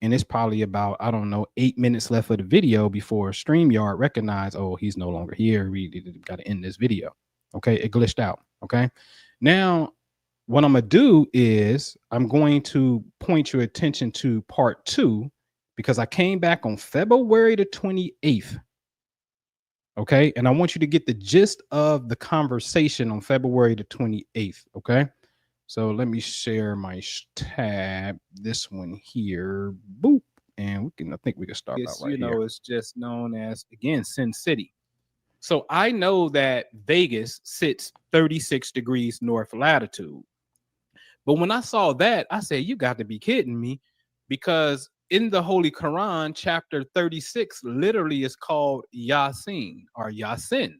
And it's probably about, I don't know, 8 minutes left of the video before StreamYard recognized, oh, he's no longer here. We got to end this video. Okay, it glitched out. Okay, now what I'm gonna do is I'm going to point your attention to part 2 because I came back on February the 28th. Okay, and I want you to get the gist of the conversation on February the 28th. Okay, so let me share my tab, this one here, boop, and we can, I think we can start out right here. It's just known as, again, Sin City. So I know that Vegas sits 36 degrees north latitude. But when I saw that, I said, you got to be kidding me, because in the Holy Quran, chapter 36 literally is called Yasin or Yasin.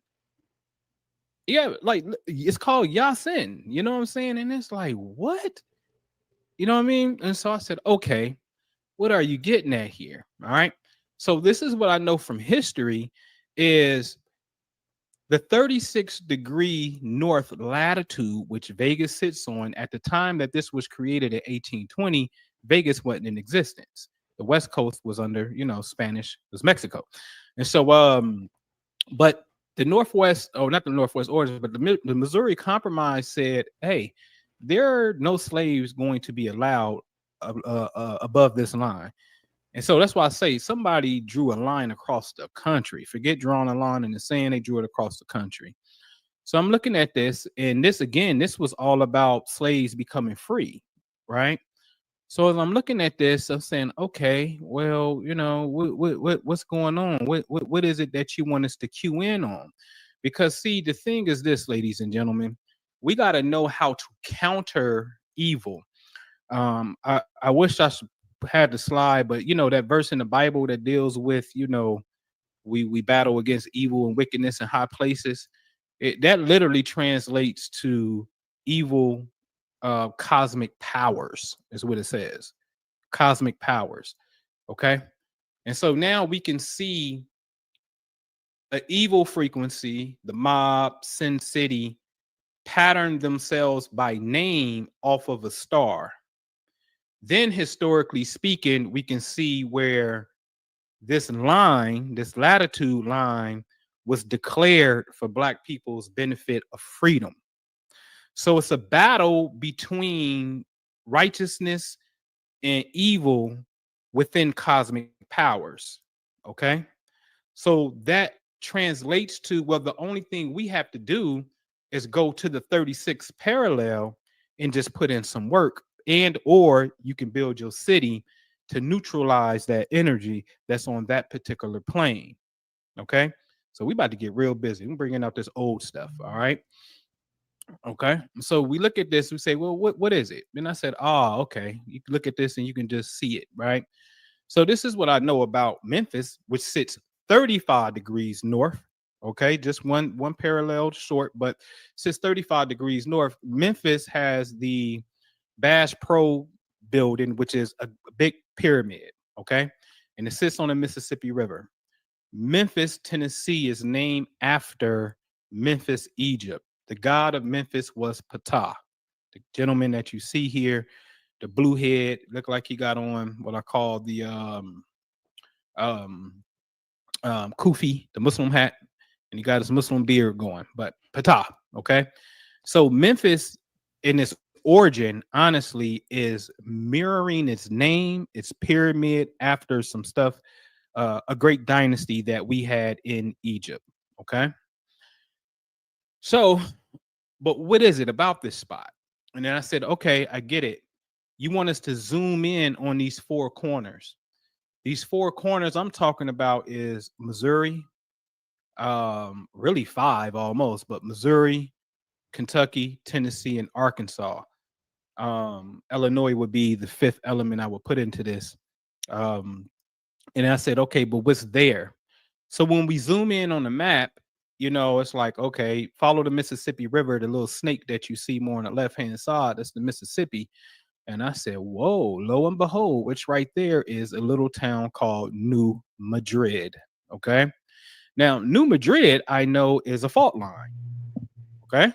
Yeah, like it's called Yasin. You know what I'm saying? And it's like, what? You know what I mean? And so I said, okay, what are you getting at here? All right. So this is what I know from history is the 36-degree north latitude, which Vegas sits on. At the time that this was created in 1820, Vegas wasn't in existence. The West Coast was under, Spanish, was Mexico. And so, but the Northwest, or not the Northwest orders, but the Missouri Compromise said, hey, there are no slaves going to be allowed above this line. And so that's why I say somebody drew a line across the country. Forget drawing a line in the sand, they drew it across the country. So I'm looking at this, and this, again, this was all about slaves becoming free, right? So as I'm looking at this, I'm saying, okay, well, what's going on? What is it that you want us to cue in on? Because see, the thing is this, ladies and gentlemen, we got to know how to counter evil. I wish I had the slide, but that verse in the Bible that deals with, we battle against evil and wickedness in high places. That literally translates to evil cosmic powers, is what it says. Cosmic powers. Okay. And so now we can see an evil frequency, the mob, Sin City, pattern themselves by name off of a star. Then historically speaking, we can see where this line, this latitude line, was declared for Black people's benefit of freedom. So it's a battle between righteousness and evil within cosmic powers. Okay. So that translates to, well, the only thing we have to do is go to the 36th parallel and just put in some work, and or you can build your city to neutralize that energy that's on that particular plane. Okay. So we about to get real busy. We're bringing out this old stuff. All right. Okay. So we look at this, we say, well, what is it? And I said, okay. You look at this and you can just see it, right? So this is what I know about Memphis, which sits 35 degrees north. Okay, just one parallel short, but sits 35 degrees north. Memphis has the Bass Pro building, which is a big pyramid. Okay, and it sits on the Mississippi River. Memphis, Tennessee is named after Memphis, Egypt. The god of Memphis was Ptah. The gentleman that you see here, the blue head, looked like he got on what I call the kufi, the Muslim hat, and he got his Muslim beard going. But Ptah, okay. So Memphis, in its origin, honestly, is mirroring its name, its pyramid, after some stuff, a great dynasty that we had in Egypt. Okay. So, but what is it about this spot? And then I said, okay, I get it. You want us to zoom in on these four corners. These four corners I'm talking about is Missouri, really five almost, but Missouri, Kentucky, Tennessee, and Arkansas. Illinois would be the fifth element I would put into this. And I said, okay, but what's there? So when we zoom in on the map, it's like, okay, follow the Mississippi River, the little snake that you see more on the left-hand side, that's the Mississippi. And I said, whoa, lo and behold, which right there is a little town called New Madrid. Okay. Now, New Madrid, I know, is a fault line. Okay.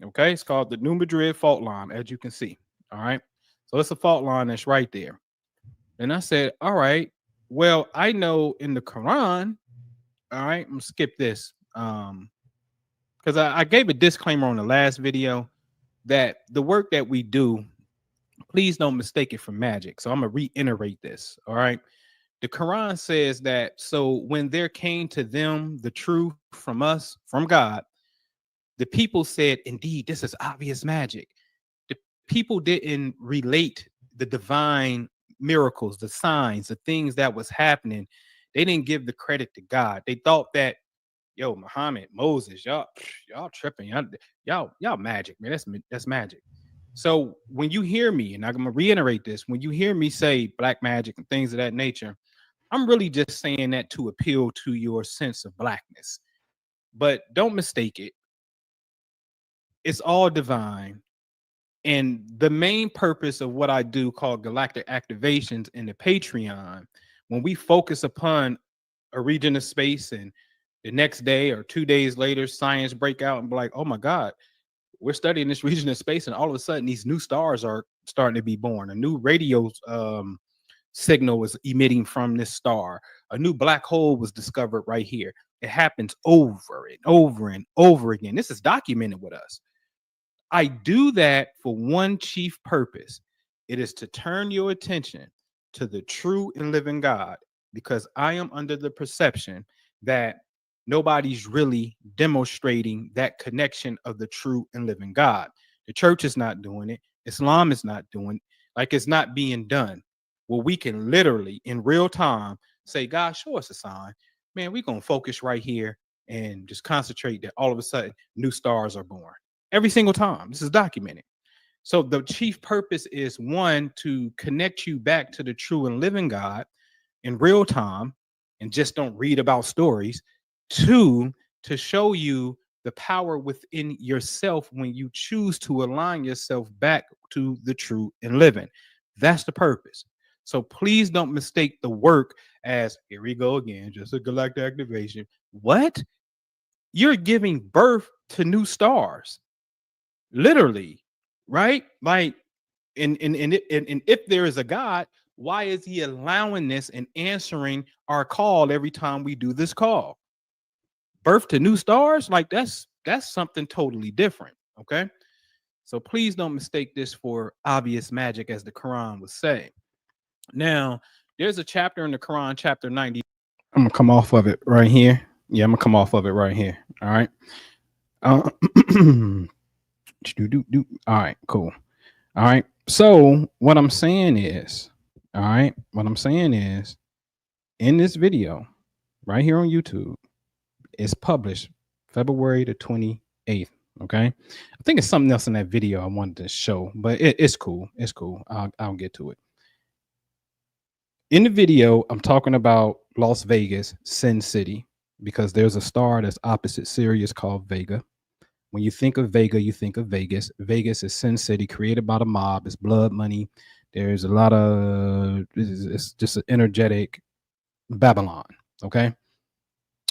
Okay. It's called the New Madrid fault line, as you can see. All right. So it's a fault line that's right there. And I said, all right, well, I know in the Quran, all right, I'm gonna skip this. because I gave a disclaimer on the last video that the work that we do, please don't mistake it for magic. So I'm gonna reiterate this. All right. The Quran says that, so when there came to them the truth from us, from God, the people said, indeed, this is obvious magic. The people didn't relate the divine miracles, the signs, the things that was happening. They didn't give the credit to God. They thought that, yo, Muhammad, Moses, y'all tripping, y'all magic, man. That's magic. So when you hear me, and I'm gonna reiterate this, when you hear me say black magic and things of that nature, I'm really just saying that to appeal to your sense of blackness. But don't mistake it. It's all divine. And the main purpose of what I do, called Galactic Activations in the Patreon, when we focus upon a region of space and the next day or 2 days later, science break out and be like, oh my God, we're studying this region of space, and all of a sudden these new stars are starting to be born. A new radio signal was emitting from this star. A new black hole was discovered right here. It happens over and over and over again. This is documented with us. I do that for one chief purpose. It is to turn your attention to the true and living God, because I am under the perception that nobody's really demonstrating that connection of the true and living God. The church is not doing it. Islam is not doing it. Like, it's not being done. Well, we can literally in real time say, God, show us a sign. Man, we're going to focus right here and just concentrate that all of a sudden new stars are born. Every single time. This is documented. So the chief purpose is, one, to connect you back to the true and living God in real time, and just don't read about stories. Two, to show you the power within yourself when you choose to align yourself back to the true and living. That's the purpose. So please don't mistake the work as, here we go again, just a galactic activation. What? You're giving birth to new stars. Literally, right? Like, and if there is a God, why is he allowing this and answering our call every time we do this call? Birth to new stars, like that's something totally different. Okay, so please don't mistake this for obvious magic, as the Quran would say. Now, there's a chapter in the Quran, chapter 90. I'm gonna come off of it right here. Yeah, I'm gonna come off of it right here. All right. All right, cool. All right. So what I'm saying is, in this video right here on YouTube, it's published February the 28th. Okay. I think it's something else in that video I wanted to show, but it's cool. It's cool. I'll get to it. In the video, I'm talking about Las Vegas, Sin City, because there's a star that's opposite Sirius called Vega. When you think of Vega, you think of Vegas. Vegas is Sin City, created by the mob. It's blood money. There's a lot of, it's just an energetic Babylon. Okay.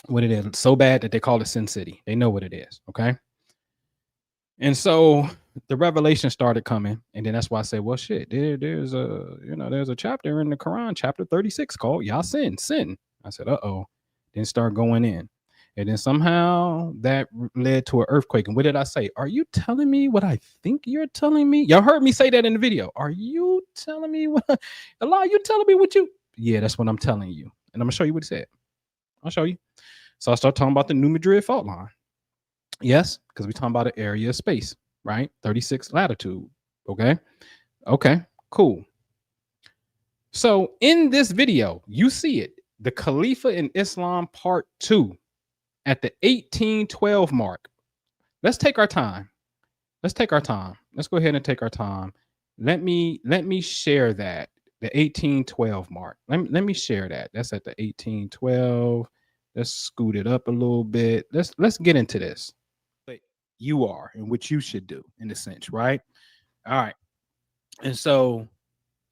What it is, it's so bad that they call it Sin City. They know what it is. Okay. And so the revelation started coming. And then that's why I say, well, shit, there's a chapter in the Quran, chapter 36, called Yasin, sin. I said, uh-oh. Then start going in. And then somehow that led to an earthquake. And what did I say? Are you telling me what I think you're telling me? Y'all heard me say that in the video. Are you telling me what? Allah, you telling me what you? Yeah, that's what I'm telling you. And I'm going to show you what he said. I'll show you. So I start talking about the New Madrid fault line. Yes, because we're talking about an area of space, right? 36 latitude. Okay. Okay, cool. So in this video, you see it. The Khalifa in Islam part 2. At the 1812 mark. Let's take our time. Let's go ahead and take our time. Let me share that. The 1812 mark. Let me share that. That's at the 1812. Let's scoot it up a little bit. Let's get into this. But you are, and what you should do in a sense, right? All right. And so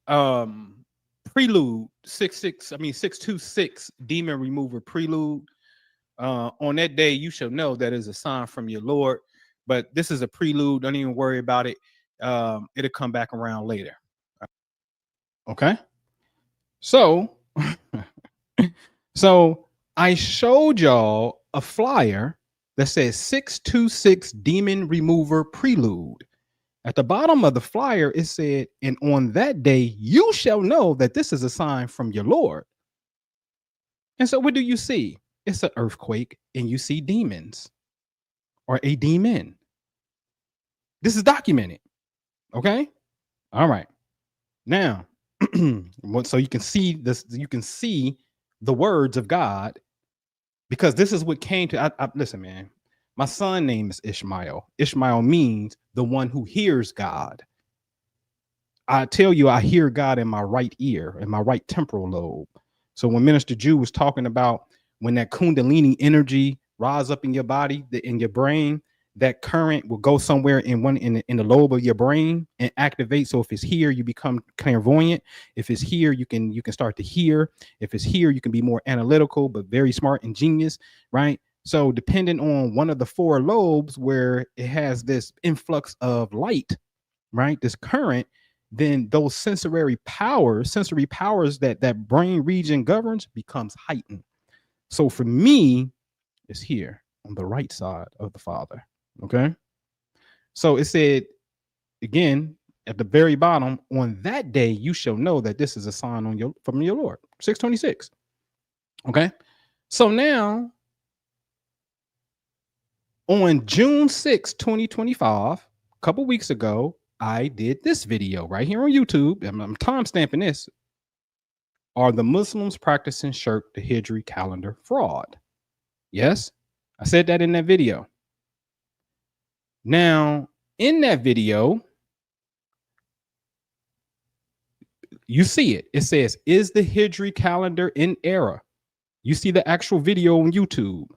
prelude 626 demon remover prelude. On that day, you shall know that is a sign from your Lord. But this is a prelude. Don't even worry about it. It'll come back around later. Okay. So I showed y'all a flyer that says 626 Demon Remover Prelude. At the bottom of the flyer, it said, and on that day, you shall know that this is a sign from your Lord. And so what do you see? It's an earthquake, and you see demons or a demon. This is documented. Okay. All right. Now, so you can see this, you can see the words of God, because this is what came to, listen, man, my son's name is Ishmael. Ishmael means the one who hears God. I tell you, I hear God in my right ear, in my right temporal lobe. So when Minister Jew was talking about when that Kundalini energy rise up in your body, in your brain, that current will go somewhere in the lobe of your brain and activate. So if it's here, you become clairvoyant. If it's here, you can start to hear. If it's here, you can be more analytical, but very smart and genius, right? So depending on one of the four lobes where it has this influx of light, right, this current, then those sensory powers that brain region governs becomes heightened. So for me, it's here on the right side of the Father. Okay. So it said again at the very bottom, on that day you shall know that this is a sign from your Lord. 626. Okay. So now on June 6, 2025, a couple weeks ago, I did this video right here on YouTube. I'm time stamping this. Are the Muslims practicing shirk the Hijri calendar fraud? Yes, I said that in that video. Now, in that video, you see it. It says, is the Hijri calendar in error? You see the actual video on YouTube.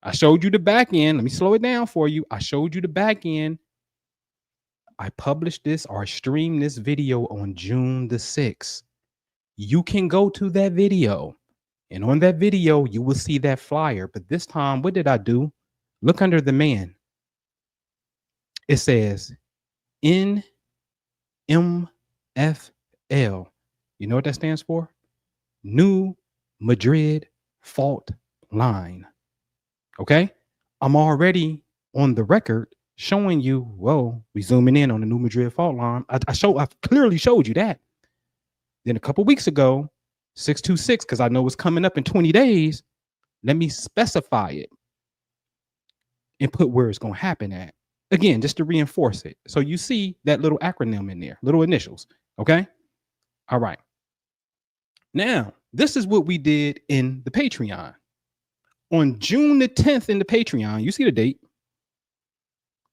I showed you the back end. Let me slow it down for you. I showed you the back end. I published this or streamed this video on June the 6th. You can go to that video, and on that video, you will see that flyer. But this time, what did I do? Look under the man. It says NMFL. You know what that stands for? New Madrid Fault Line. Okay. I'm already on the record showing you, whoa, we zooming in on the New Madrid Fault Line. I clearly showed you that. Then a couple weeks ago, 626, because I know it's coming up in 20 days. Let me specify it and put where it's going to happen at. Again, just to reinforce it. So you see that little acronym in there, little initials. Okay. All right. Now, this is what we did in the Patreon. On June the 10th in the Patreon, you see the date.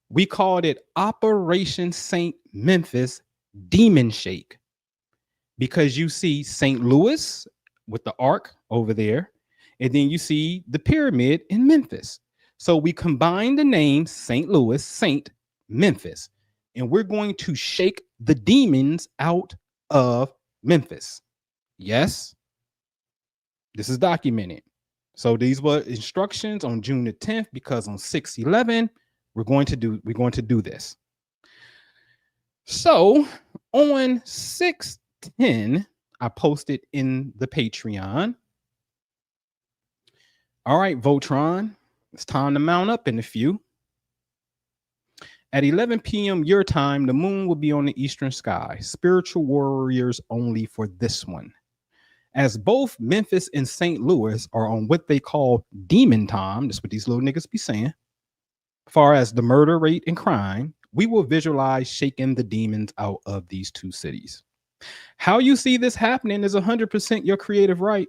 We called it Operation St. Memphis Demon Shake, because you see St. Louis with the ark over there, and then you see the pyramid in Memphis. So we combined the name St. Louis, St. Memphis, and we're going to shake the demons out of Memphis. Yes, this is documented. So these were instructions on June the 10th, because on 6/11, we're going to do this. So on 6/10, I posted in the Patreon. All right, Voltron, it's time to mount up in a few. At 11 p.m. your time, the moon will be on the eastern sky. Spiritual warriors only for this one. As both Memphis and St. Louis are on what they call demon time, that's what these little niggas be saying, far as the murder rate and crime, we will visualize shaking the demons out of these two cities. How you see this happening is 100% your creative right,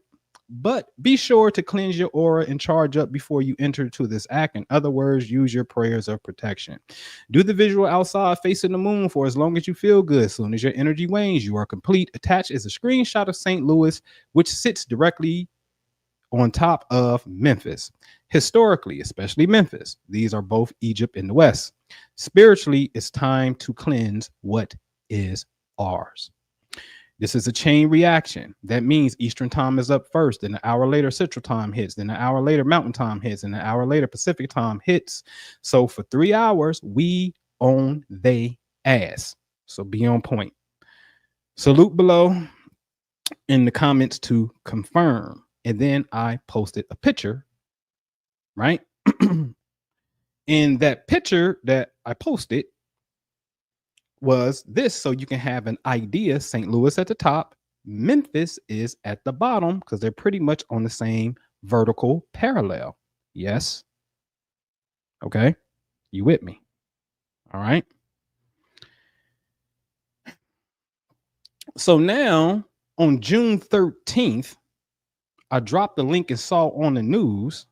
but be sure to cleanse your aura and charge up before you enter to this act. In other words, use your prayers of protection. Do the visual outside facing the moon for as long as you feel good. As soon as your energy wanes, you are complete. Attached is a screenshot of St. Louis, which sits directly on top of Memphis. Historically, especially Memphis, these are both Egypt in the West. Spiritually, it's time to cleanse what is ours. This is a chain reaction. That means Eastern time is up first, then an hour later Central time hits, then an hour later Mountain time hits, and an hour later Pacific time hits. So for 3 hours, we own they ass. So be on point. Salute below in the comments to confirm. And then I posted a picture, right? And that picture that I posted was this, so you can have an idea. St. Louis at the top, Memphis is at the bottom, because they're pretty much on the same vertical parallel. Yes. Okay. You with me? All right. So now on June 13th, I dropped the link and saw on the news,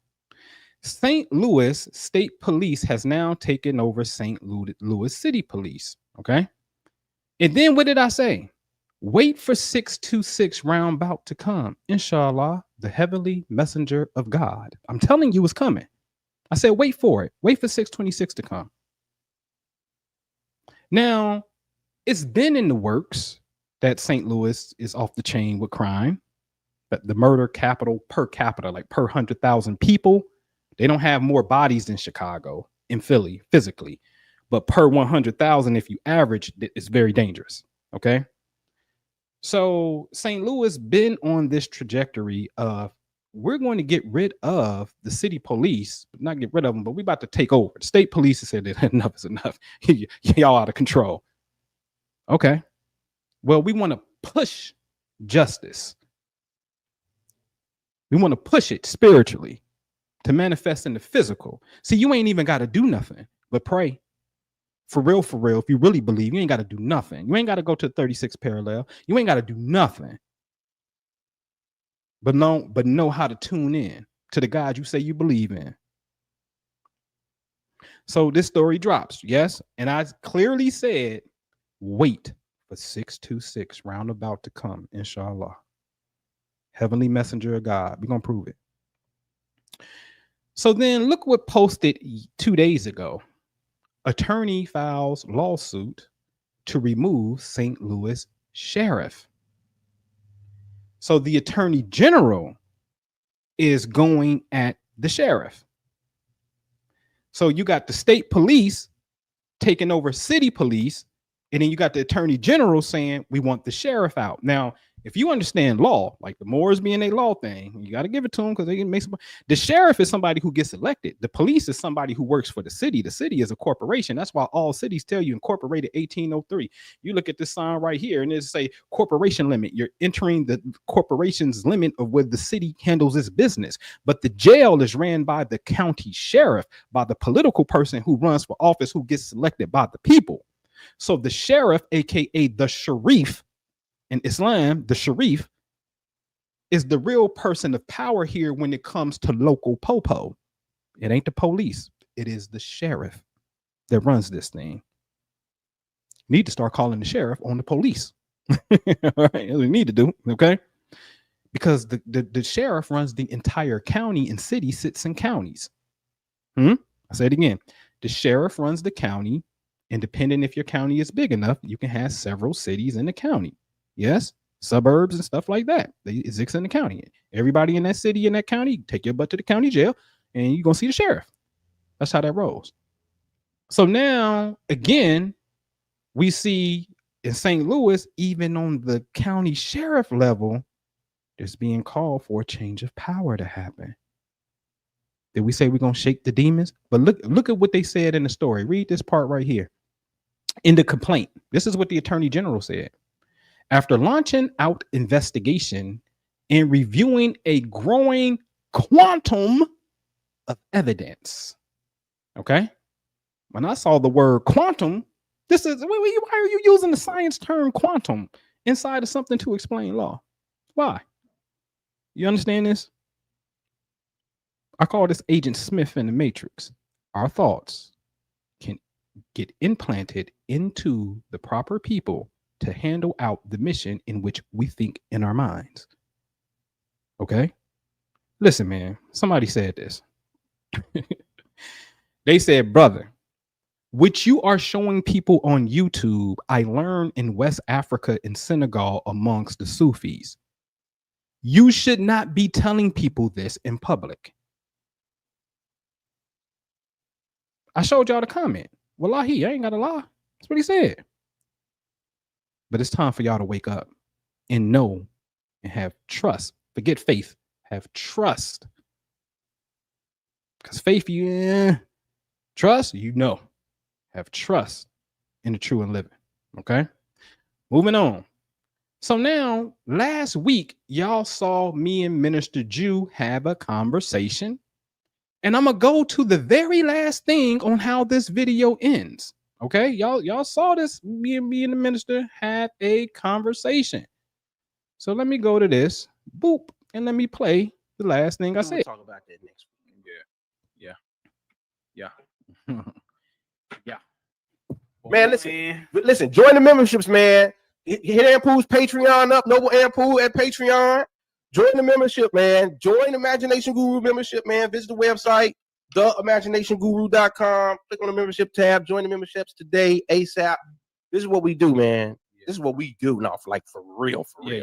St. Louis State Police has now taken over St. Louis City Police. Okay. And then what did I say? Wait for 626 roundabout to come. Inshallah, the heavenly messenger of God. I'm telling you it's coming. I said, wait for it. Wait for 626 to come. Now, it's been in the works that St. Louis is off the chain with crime. That the murder capital per capita, like per 100,000 people, they don't have more bodies than Chicago and Philly physically, but per 100,000, if you average, it's very dangerous. Okay. So St. Louis been on this trajectory of, we're going to get rid of the city police, but not get rid of them, but we about to take over. The state police said that enough is enough. Y'all out of control. Okay. Well, we want to push justice. We want to push it spiritually to manifest in the physical. See, you ain't even got to do nothing but pray. For real, if you really believe, you ain't got to do nothing. You ain't got to go to 36 parallel. You ain't got to do nothing. But know how to tune in to the God you say you believe in. So this story drops, yes? And I clearly said, wait for 626 roundabout to come, inshallah. Heavenly messenger of God. We're going to prove it. So then look what posted 2 days ago. Attorney files lawsuit to remove St. Louis sheriff. So the attorney general is going at the sheriff. So you got the state police taking over city police, and then you got the attorney general saying we want the sheriff out. Now, if you understand law, like the Moors being a law thing, you got to give it to them because they can make some. The sheriff is somebody who gets elected. The police is somebody who works for the city. The city is a corporation. That's why all cities tell you incorporated 1803. You look at this sign right here and it say corporation limit. You're entering the corporation's limit of where the city handles its business. But the jail is ran by the county sheriff, by the political person who runs for office, who gets selected by the people. So the sheriff, aka the sharif, in Islam, the sharif is the real person of power here when it comes to local popo. It ain't the police. It is the sheriff that runs this thing. Need to start calling the sheriff on the police. All right, we need to do, okay? Because the sheriff runs the entire county, and city sits in counties. I say it again. The sheriff runs the county, and depending if your county is big enough, you can have several cities in the county. Yes, suburbs and stuff like that. They exist in the county. Everybody in that city, in that county, take your butt to the county jail and you're going to see the sheriff. That's how that rolls. So now, again, we see in St. Louis, even on the county sheriff level, there's being called for a change of power to happen. Did we say we're going to shake the demons? But look at what they said in the story. Read this part right here. In the complaint, this is what the attorney general said. After launching out investigation and reviewing a growing quantum of evidence. Okay. When I saw the word quantum, this is, why are you using the science term quantum inside of something to explain law? Why? You understand this? I call this Agent Smith in the Matrix. Our thoughts can get implanted into the proper people to handle out the mission in which we think in our minds. Okay? Listen, man, somebody said this. They said, brother, which you are showing people on YouTube, I learned in West Africa in Senegal amongst the Sufis. You should not be telling people this in public. I showed y'all the comment. Wallahi, I ain't got to lie. That's what he said. But it's time for y'all to wake up and know and have trust. Forget faith. Have trust Because faith, trust, have trust in the true and living. Okay. Moving on. So now, last week, y'all saw me and Minister Jew have a conversation. And I'm going to go to the very last thing on how this video ends. Okay. Y'all saw this. Me and the minister had a conversation. So let me go to this. Boop. And let me play the last thing I said. We'll talk about that next week. Yeah. Yeah. Man, listen, join the memberships, man. Hit Anpu's Patreon up, Noble Anpu at Patreon. Join the membership, man. Join the Imagination Guru membership, man. Visit the website, theimaginationguru.com. Click on the membership tab. Join the memberships today, ASAP. This is what we do, man. This is what we do now, for real. Yeah.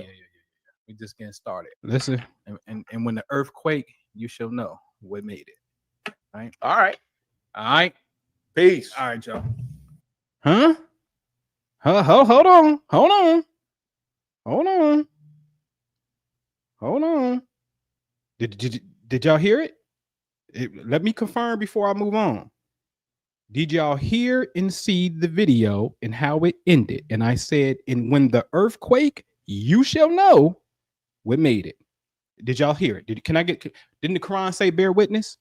We just getting started. Listen, and when the earthquake, you shall know what made it. All right. Peace. All right, y'all. Huh? Hold on. Did y'all hear it? Let me confirm before I move on. Did y'all hear and see the video and how it ended? And I said, and when the earthquake, you shall know what made it. Did y'all hear it? Didn't the Quran say bear witness?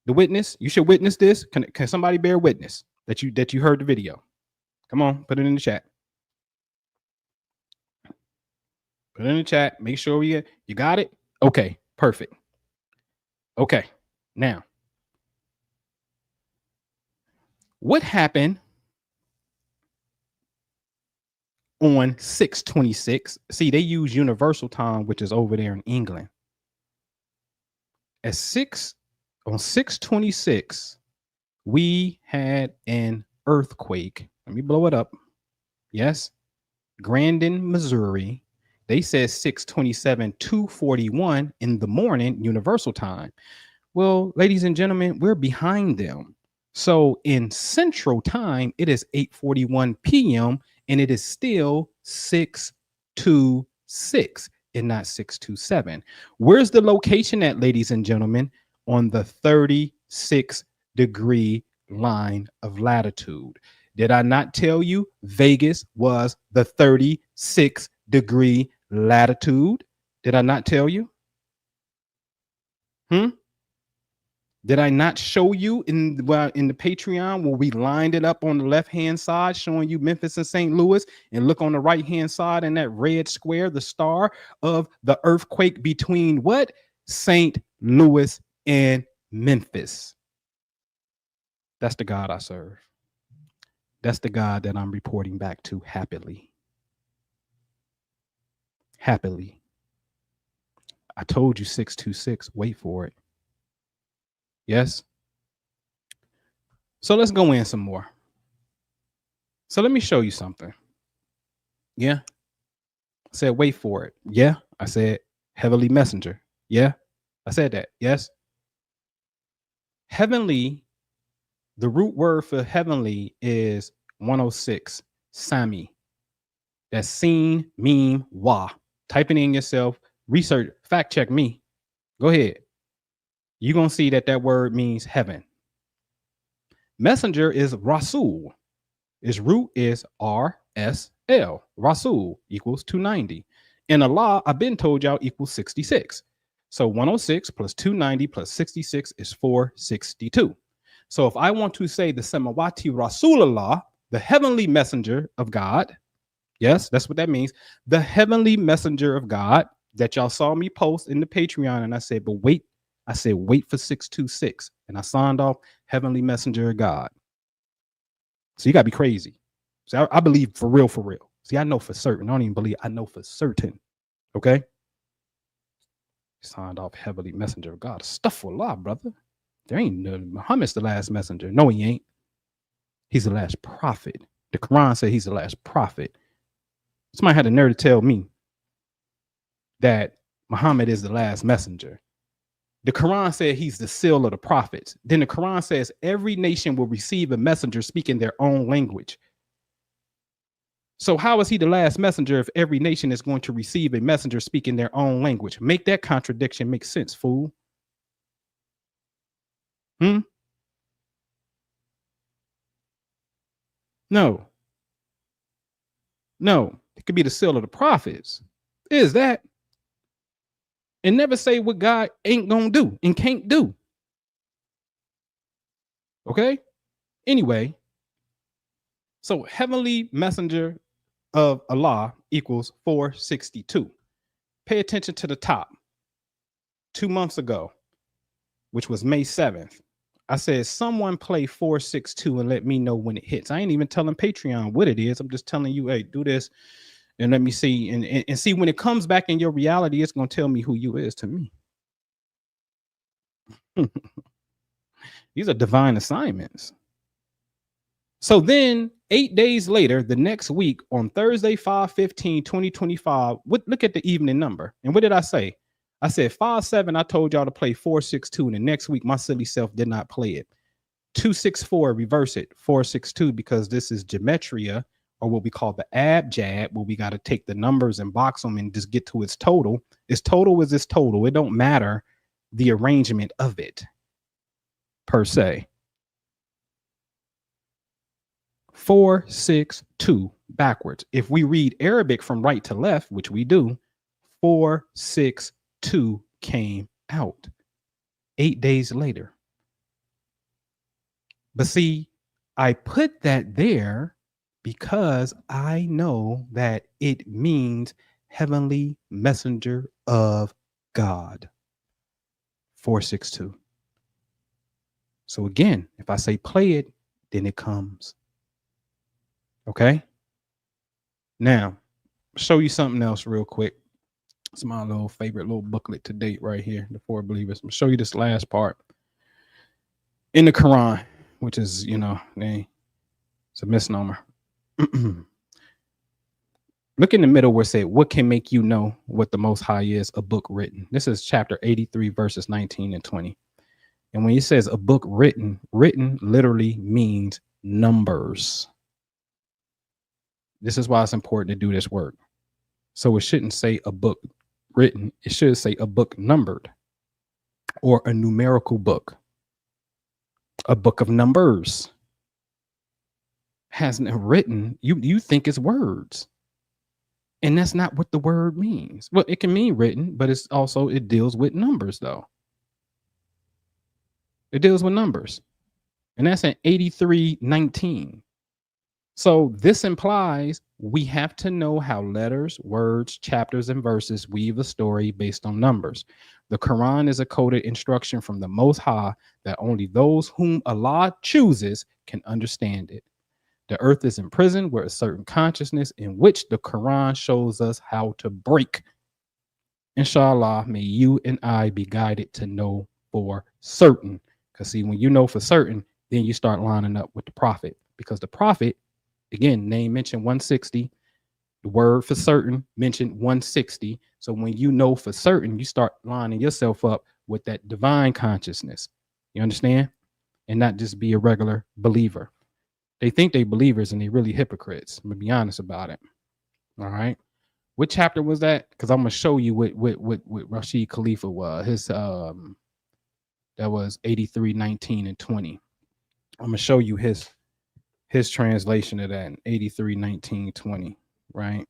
The witness, you should witness this. Can somebody bear witness that you heard the video? Come on, put it in the chat. Put it in the chat. Make sure you got it. Okay, perfect. Okay, now what happened on 6/26? See, they use universal time, which is over there in England. On 6/26, we had an earthquake. Let me blow it up. Yes, Grandin, Missouri. They said 6/27, 2:41 in the morning, universal time. Well, ladies and gentlemen, we're behind them. So in Central Time, it is 8:41 p.m. and it is still 6/26 and not 6/27. Where's the location at, ladies and gentlemen? On the 36-degree line of latitude. Did I not tell you Vegas was the 36-degree latitude? Did I not tell you? Did I not show you in the Patreon where we lined it up on the left-hand side, showing you Memphis and St. Louis, and look on the right-hand side in that red square, the star of the earthquake between what? St. Louis and Memphis. That's the God I serve. That's the God that I'm reporting back to happily. Happily. I told you 6/26. Wait for it. Yes. So let's go in some more. So let me show you something. Yeah. I said, wait for it. Yeah. I said, heavenly messenger. Yeah. I said that. Yes. Heavenly, the root word for heavenly is 106, Sami. That's seen, meme, wa. Type it in yourself. Research, fact check me. Go ahead. You're going to see that word means heaven. Messenger is Rasul. Its root is RSL. Rasul equals 290. And Allah, I've been told y'all, equals 66. So 106 plus 290 plus 66 is 462. So if I want to say the Samawati Rasulullah, the heavenly messenger of God, yes, that's what that means. The heavenly messenger of God that y'all saw me post in the Patreon. And I said, but wait. I said, wait for 626. And I signed off heavenly messenger of God. So you got to be crazy. So I believe for real, for real. See, I know for certain. I don't even believe. I know for certain. Okay. Signed off heavenly messenger of God. Astaghfirullah, brother. There ain't no Muhammad's the last messenger. No, he ain't. He's the last prophet. The Quran said he's the last prophet. Somebody had the nerve to tell me that Muhammad is the last messenger. The Quran said he's the seal of the prophets. Then the Quran says every nation will receive a messenger speaking their own language. So how is he the last messenger if every nation is going to receive a messenger speaking their own language? Make that contradiction make sense, fool. No. No. It could be the seal of the prophets. Is that? And never say what God ain't gonna do and can't do. Okay? Anyway, so heavenly messenger of Allah equals 462. Pay attention to the top. 2 months ago, which was May 7th, I said, someone play 462 and let me know when it hits. I ain't even telling Patreon what it is. I'm just telling you, hey, do this and let me see. And see, when it comes back in your reality, it's going to tell me who you is to me. These are divine assignments. So then 8 days later, the next week on Thursday, 5/15/2025, look at the evening number. And what did I say? I said 5/7. I told y'all to play 4/62. And the next week, my silly self did not play it. 2/6/4, reverse it, 4/6/2, because this is gematria, or what we call the Abjad, where we got to take the numbers and box them and just get to its total. Its total is its total. It don't matter the arrangement of it per se. 4/6/2 backwards. If we read Arabic from right to left, which we do, 4/6/2 came out 8 days later. But see, I put that there because I know that it means heavenly messenger of God. 4/6/2. So again, if I say play it, then it comes. Okay. Now, show you something else real quick. It's my little favorite little booklet to date right here, the Four Believers. I'm gonna show you this last part in the Quran, which is, it's a misnomer. Look in the middle where it said, what can make you know what the Most High is? A book written. This is chapter 83, verses 19 and 20. And when he says a book written, written literally means numbers. This is why it's important to do this work. So it shouldn't say a book written. It should say a book numbered, or a numerical book. A book of numbers hasn't written. You think it's words. And that's not what the word means. Well, it can mean written, but it deals with numbers though. It deals with numbers. And that's in 83:19. So this implies we have to know how letters, words, chapters, and verses weave a story based on numbers. The Quran is a coded instruction from the Most High that only those whom Allah chooses can understand it. The earth is imprisoned with a certain consciousness in which the Quran shows us how to break. Inshallah, may you and I be guided to know for certain. Because see, when you know for certain, then you start lining up with the prophet. Because the prophet, again, name mentioned 160. The word for certain mentioned 160. So when you know for certain, you start lining yourself up with that divine consciousness. You understand? And not just be a regular believer. They think they believers and they really hypocrites. I'm gonna be honest about it. All right. What chapter was that? Because I'm gonna show you what Rashid Khalifa was. His that was 83:19 and 20. I'm gonna show you his translation of that in 83:19 20, right?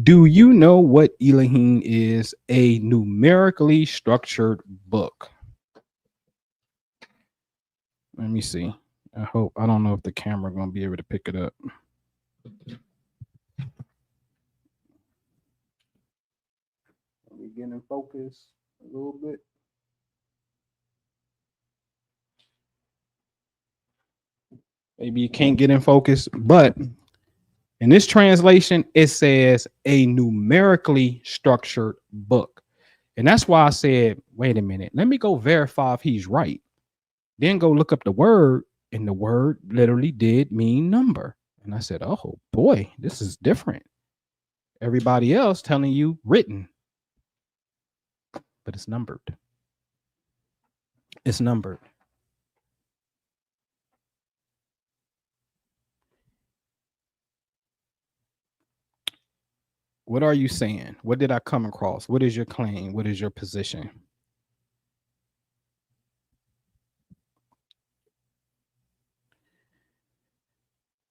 Do you know what Elohim is? A numerically structured book. Let me see. I don't know if the camera gonna be able to pick it up. Let me get in focus a little bit. Maybe you can't get in focus, but in this translation, it says a numerically structured book. And that's why I said, wait a minute, let me go verify if he's right. Then go look up the word, and the word literally did mean number. And I said, oh boy, this is different. Everybody else telling you written, but it's numbered. It's numbered. What are you saying? What did I come across? What is your claim? What is your position?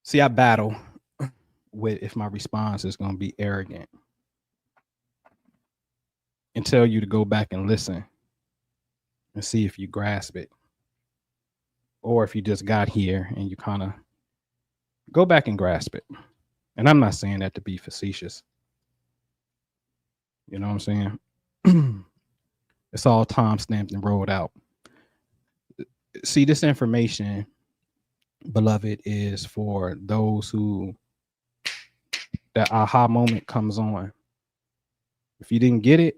See, I battle with if my response is going to be arrogant and tell you to go back and listen and see if you grasp it. Or if you just got here and you kind of go back and grasp it. And I'm not saying that to be facetious. You know what I'm saying? It's all time stamped and rolled out. See, this information, beloved, is for those who that aha moment comes on. If you didn't get it,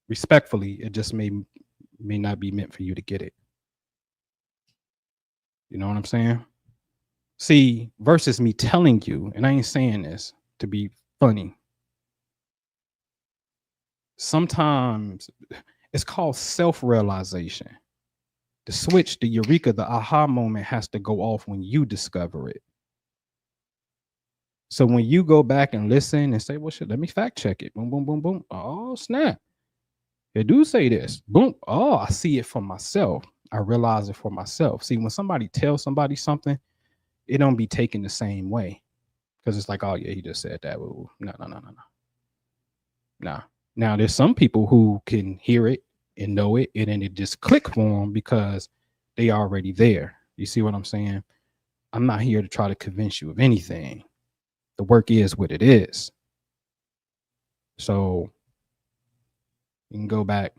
respectfully, it just may not be meant for you to get it. You know what I'm saying? See, versus me telling you, and I ain't saying this to be funny. Sometimes it's called self-realization. The switch, the eureka, the aha moment has to go off when you discover it. So when you go back and listen and say, well, shit, let me fact check it. Boom, boom, boom, boom. Oh, snap. They do say this. Boom. Oh, I see it for myself. I realize it for myself. See, when somebody tells somebody something, it don't be taken the same way. Because it's like, oh, yeah, he just said that. Ooh, no. Nah. Now, there's some people who can hear it and know it, and then it just click for them because they already there. You see what I'm saying? I'm not here to try to convince you of anything. The work is what it is. So you can go back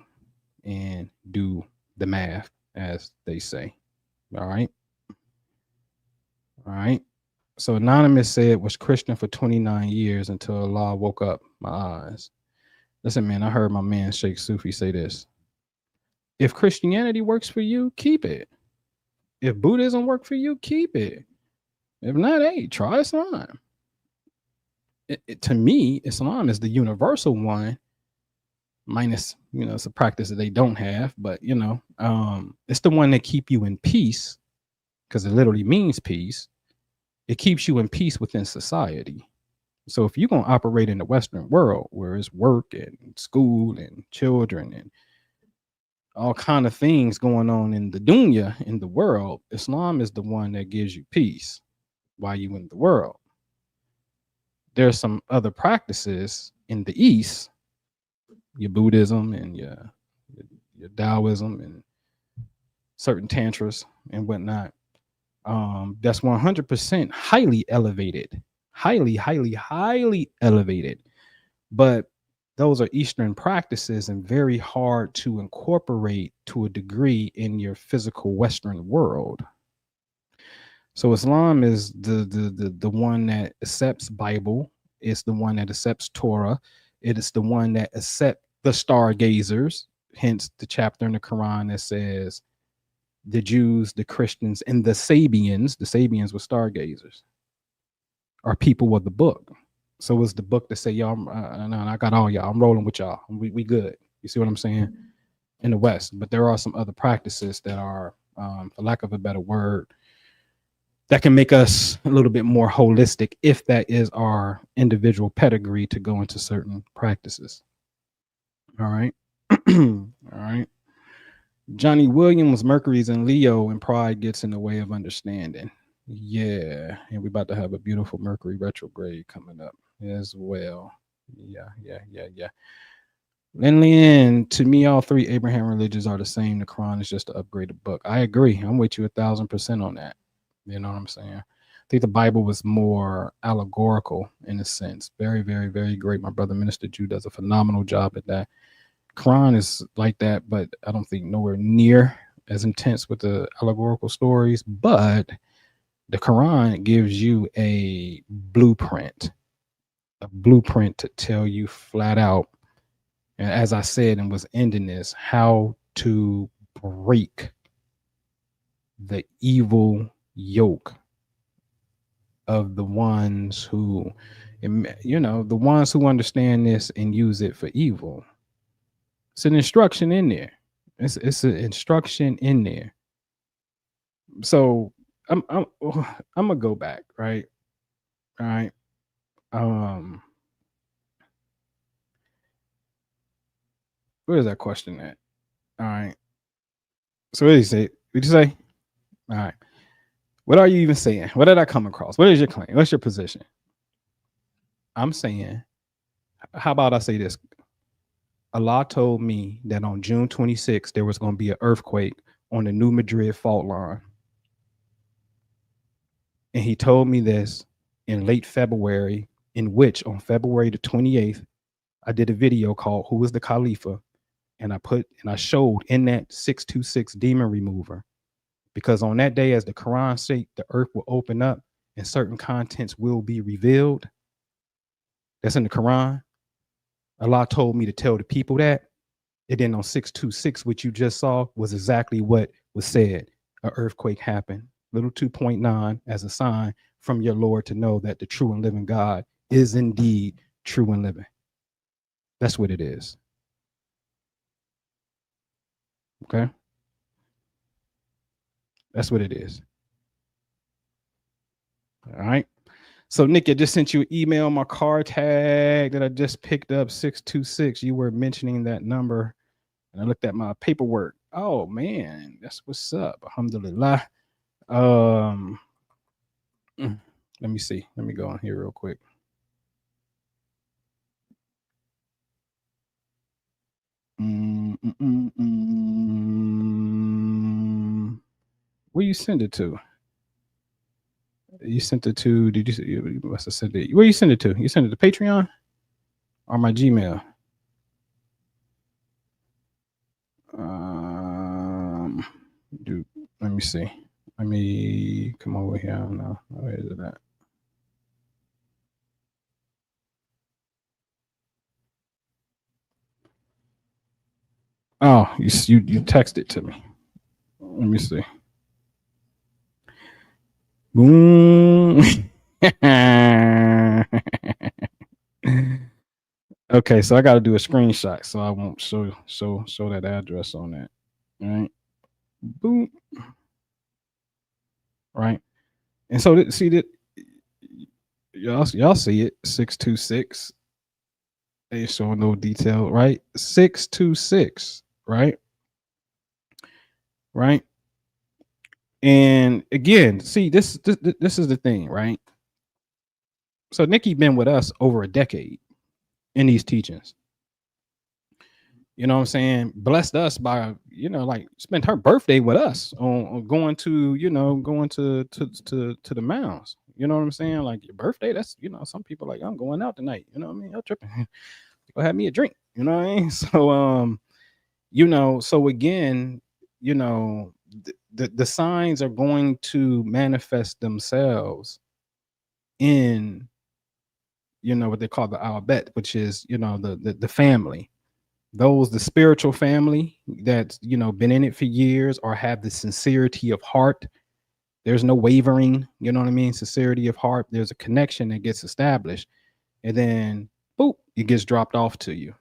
and do the math, as they say. All right. All right. So Anonymous said, was Christian for 29 years until Allah woke up my eyes. Listen, man, I heard my man Sheikh Sufi say this. If Christianity works for you, keep it. If Buddhism works for you, keep it. If not, hey, try Islam. To me, Islam is the universal one, minus, it's a practice that they don't have, but, it's the one that keep you in peace, because it literally means peace. It keeps you in peace within society. So if you're going to operate in the Western world where it's work and school and children and all kind of things going on in the dunya, in the world, Islam is the one that gives you peace while you in the world. There's some other practices in the East, your Buddhism and your Taoism and certain tantras and whatnot. That's 100% highly elevated. Highly elevated. But those are Eastern practices and very hard to incorporate to a degree in your physical Western world. So Islam is the one that accepts Bible. It's the one that accepts Torah. It is the one that accepts the stargazers. Hence the chapter in the Quran that says the Jews, the Christians, and the Sabians were stargazers, are people of the book. So it's the book that say, y'all, no, I got all y'all. I'm rolling with y'all. We good. You see what I'm saying? In the West. But there are some other practices that are, for lack of a better word, that can make us a little bit more holistic if that is our individual pedigree to go into certain practices. All right. All right. Johnny Williams, Mercury's in Leo, and pride gets in the way of understanding. Yeah. And we're about to have a beautiful Mercury retrograde coming up as well. Yeah. And to me, all three Abraham religions are the same. The Quran is just an upgraded book. I agree. I'm with you 1,000% on that. You know what I'm saying? I think the Bible was more allegorical in a sense. Very, very, very great. My brother, Minister Jew, does a phenomenal job at that. Quran is like that, but I don't think nowhere near as intense with the allegorical stories. But the Quran gives you a blueprint to tell you flat out, and as I said and was ending this, how to break the evil yoke of the ones who, the ones who understand this and use it for evil. It's an instruction in there. It's an instruction in there. So I'm gonna go back, right? All right. Where is that question at? All right. So what did you say? What did you say? All right. What are you even saying? What did I come across? What is your claim? What's your position? I'm saying, how about I say this? Allah told me that on June 26th, there was going to be an earthquake on the New Madrid fault line. And he told me this in late February, in which on February the 28th, I did a video called Who is the Khalifa? And I showed in that 626 demon remover, because on that day, as the Quran states, the earth will open up and certain contents will be revealed. That's in the Quran. Allah told me to tell the people that. And then on 626, what you just saw was exactly what was said. An earthquake happened, little 2.9, as a sign from your Lord to know that the true and living God is indeed true and living. That's what it is. Okay? That's what it is. All right. So, Nick, I just sent you an email, my car tag that I just picked up, 626. You were mentioning that number, and I looked at my paperwork. Oh, man, that's what's up. Alhamdulillah. Let me see. Let me go on here real quick. Where you send it to? You sent it to, you must have sent it. Where you send it to? You sent it to Patreon or my Gmail? Let me see. Let me come over here. I don't know. Where is it at? Oh, you texted it to me. Let me see. Boom. Okay, so I got to do a screenshot so I won't show that address on that. All right. Boom. Right. And so see that y'all see it, 626. They showing no detail, right? 626, right? Right. And again, see, this is the thing, right? So Nikki been with us over a decade in these teachings. You know what I'm saying? Blessed us by, like spent her birthday with us on going to the mounds. You know what I'm saying? Like your birthday, that's, some people like, I'm going out tonight. You know what I mean? Y'all tripping. Go have me a drink. You know what I mean? So, so again, the signs are going to manifest themselves in, what they call the Abjad, which is, the family. Those, the spiritual family that's, been in it for years or have the sincerity of heart. There's no wavering, you know what I mean? Sincerity of heart. There's a connection that gets established, and then boop, it gets dropped off to you.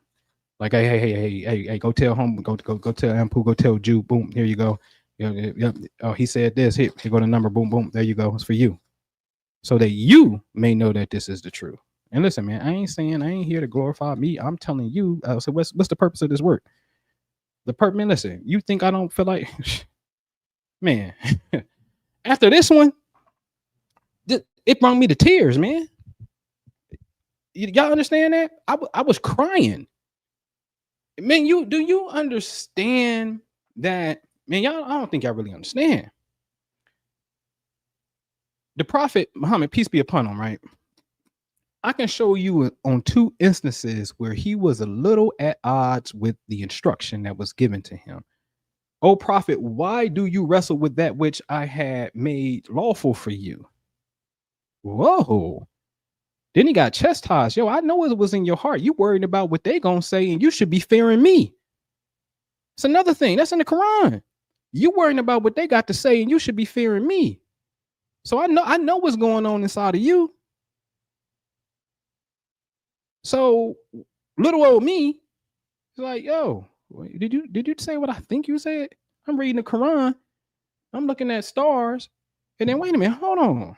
Like, hey, go tell home, go tell Anpu, go tell Jew, boom, here you go. Oh, he said this, here go the number, boom, boom, there you go. It's for you. So that you may know that this is the truth. And listen, man, I ain't here to glorify me. I'm telling you, so what's the purpose of this work? The purpose, man, listen, you think I don't feel like, man, after this one, it brought me to tears, man. Y'all understand that? I was crying. Man, do you understand that? Man, y'all, I don't think y'all really understand. The Prophet Muhammad, peace be upon him, right? I can show you on 2 instances where he was a little at odds with the instruction that was given to him. O Prophet, why do you wrestle with that which I had made lawful for you? Whoa. Then he got chastised. Yo, I know it was in your heart. You worried about what they gonna say, and you should be fearing me. It's another thing. That's in the Quran. You worrying about what they got to say, and you should be fearing me. So I know what's going on inside of you. So little old me is like, yo, did you say what I think you said? I'm reading the Quran. I'm looking at stars. And then wait a minute, hold on.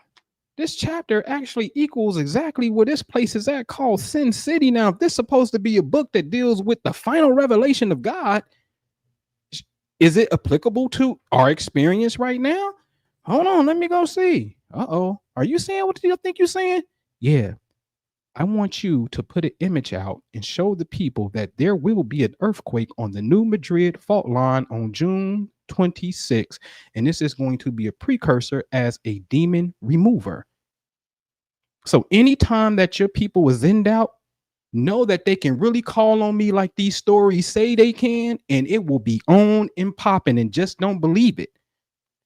this chapter actually equals exactly where this place is at, called Sin City. Now, if this is supposed to be a book that deals with the final revelation of God, is it applicable to our experience right now? Hold on, let me go see. Uh-oh. Are you saying what you think you're saying? Yeah. I want you to put an image out and show the people that there will be an earthquake on the New Madrid fault line on June 26th. And this is going to be a precursor as a demon remover. So anytime that your people was in doubt, know that they can really call on me like these stories say they can, and it will be on and popping, and just don't believe it.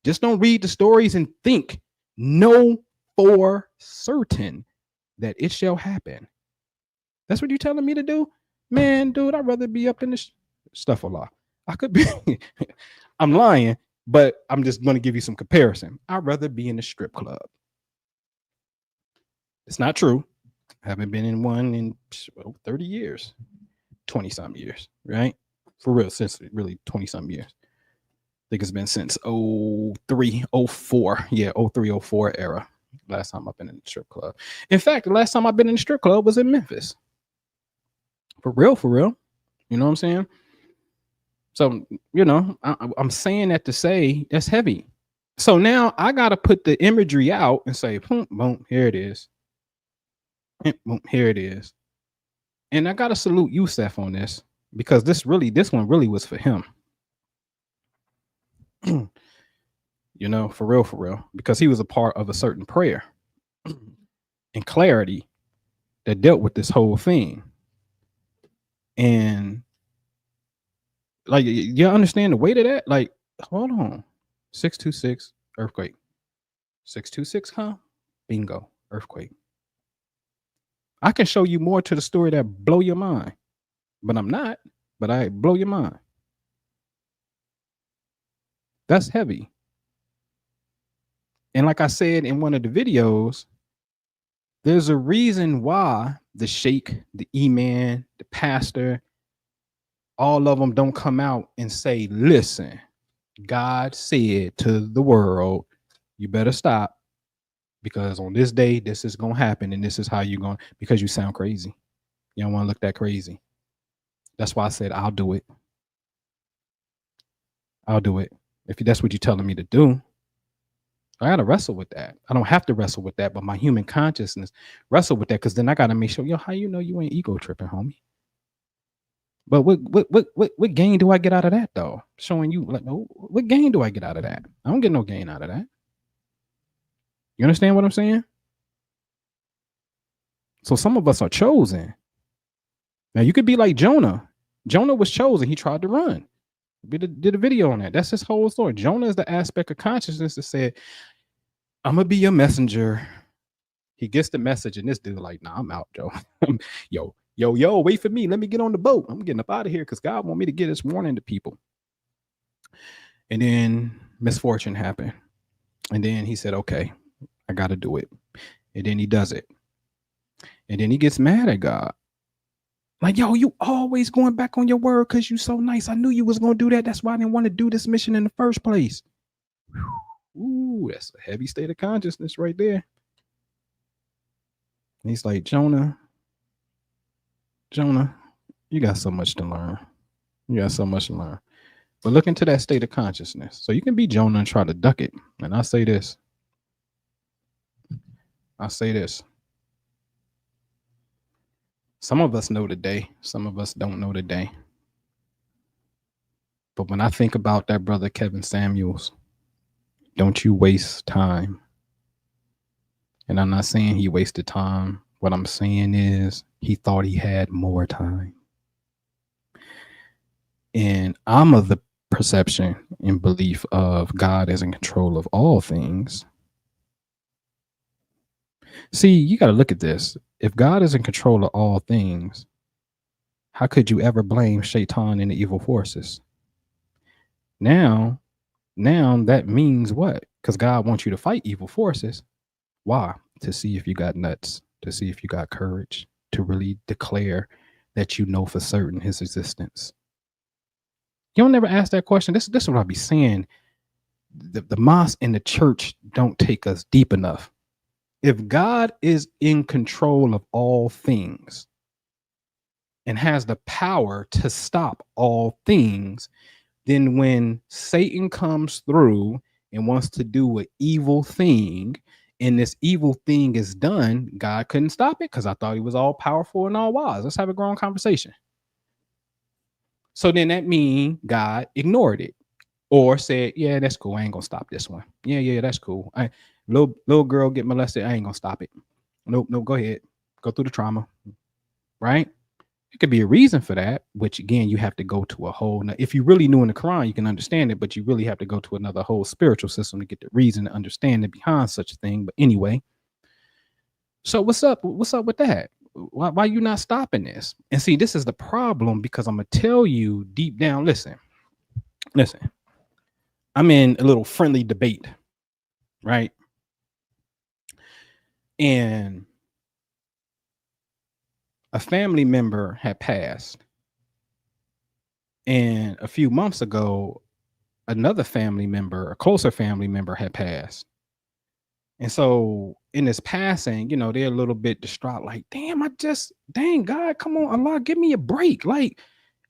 Just don't read the stories and think. Know for certain that it shall happen. That's what you're telling me to do? Man, dude, I'd rather be up in this stuff a lot. I could be, I'm lying, but I'm just going to give you some comparison. I'd rather be in a strip club. It's not true. I haven't been in one in 30 years, 20 some years, right? For real, since really 20 some years. I think it's been since 03, 04. Yeah, 03, 04 era. Last time I've been in a strip club. In fact, the last time I've been in a strip club was in Memphis. For real, for real. You know what I'm saying? So, you know, I'm saying that to say that's heavy. So now I got to put the imagery out and say, boom, boom, here it is. Boom, here it is. And I got to salute Yusef on this, because this one really was for him. You know, for real, because he was a part of a certain prayer and clarity that dealt with this whole thing. And like, you understand the weight of that? Like, hold on. 626 earthquake. 626, huh? Bingo, earthquake. I can show you more to the story that blow your mind, but I'm not, but I blow your mind. That's heavy. And like I said in one of the videos, there's a reason why the Sheikh, the Imam, the pastor, all of them don't come out and say, listen, God said to the world, you better stop, because on this day, this is going to happen. And this is how you're going, because you sound crazy. You don't want to look that crazy. That's why I said, I'll do it. I'll do it. If that's what you're telling me to do, I got to wrestle with that. I don't have to wrestle with that, but my human consciousness wrestle with that, because then I got to make sure, yo, how you know you ain't ego tripping, homie? But what gain do I get out of that, though? Showing you, like, what gain do I get out of that? I don't get no gain out of that. You understand what I'm saying? So some of us are chosen. Now you could be like Jonah. Jonah was chosen. He tried to run. Did a video on that. That's his whole story. Jonah is the aspect of consciousness that said, I'm gonna be your messenger. He gets the message, and this dude like, nah, I'm out, Joe. yo, wait for me. Let me get on the boat. I'm getting up out of here, because God want me to get this warning to people. And then misfortune happened. And then he said, okay, I got to do it. And then he does it. And then he gets mad at God. Like, yo, you always going back on your word because you so nice. I knew you was going to do that. That's why I didn't want to do this mission in the first place. Ooh, that's a heavy state of consciousness right there. And he's like, Jonah, you got so much to learn. You got so much to learn. But look into that state of consciousness. So you can be Jonah and try to duck it. And I say this. Some of us know the day. Some of us don't know the day. But when I think about that brother Kevin Samuels, don't you waste time. And I'm not saying he wasted time. What I'm saying is he thought he had more time. And I'm of the perception and belief of God is in control of all things. See, you got to look at this. If God is in control of all things, how could you ever blame Sultan and the evil forces? Now that means what? Because God wants you to fight evil forces. Why? To see if you got nuts, to see if you got courage, to really declare that you know for certain his existence. You don't never ask that question. This is what I'll be saying. The mosque and the church don't take us deep enough. If God is in control of all things and has the power to stop all things, then when Satan comes through and wants to do an evil thing, and this evil thing is done, God couldn't stop it because I thought he was all powerful and all wise. Let's have a grown conversation. So then that means God ignored it or said, yeah, that's cool. I ain't gonna stop this one. Yeah, that's cool. Little girl get molested. I ain't gonna stop it. Nope, go ahead. Go through the trauma. Right? It could be a reason for that, which again, you have to go to a whole, if you really knew in the Quran, you can understand it, but you really have to go to another whole spiritual system to get the reason to understand it behind such a thing. But anyway, so what's up with that? Why you not stopping this? And see, this is the problem, because I'm gonna tell you deep down, listen, I'm in a little friendly debate, right? And a family member had passed. And a few months ago, another family member, a closer family member, had passed. And so in this passing, you know, they're a little bit distraught, like, dang, God, come on, Allah, give me a break. Like,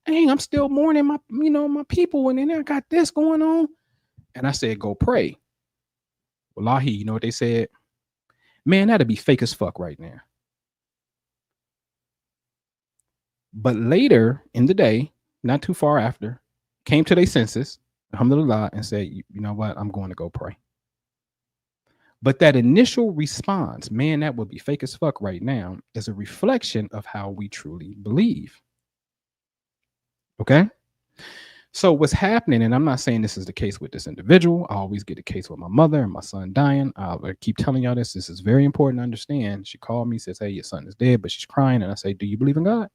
dang, I'm still mourning my people, and then I got this going on. And I said, go pray. Wallahi, you know what they said? Man, that'd be fake as fuck right now. But later in the day, not too far after, came to their senses, alhamdulillah, and said, you know what, I'm going to go pray. But that initial response, man, that would be fake as fuck right now, is a reflection of how we truly believe. Okay? So what's happening, and I'm not saying this is the case with this individual. I always get the case with my mother and my son dying. I keep telling y'all this. This is very important to understand. She called me, says, hey, your son is dead, but she's crying. And I say, do you believe in God?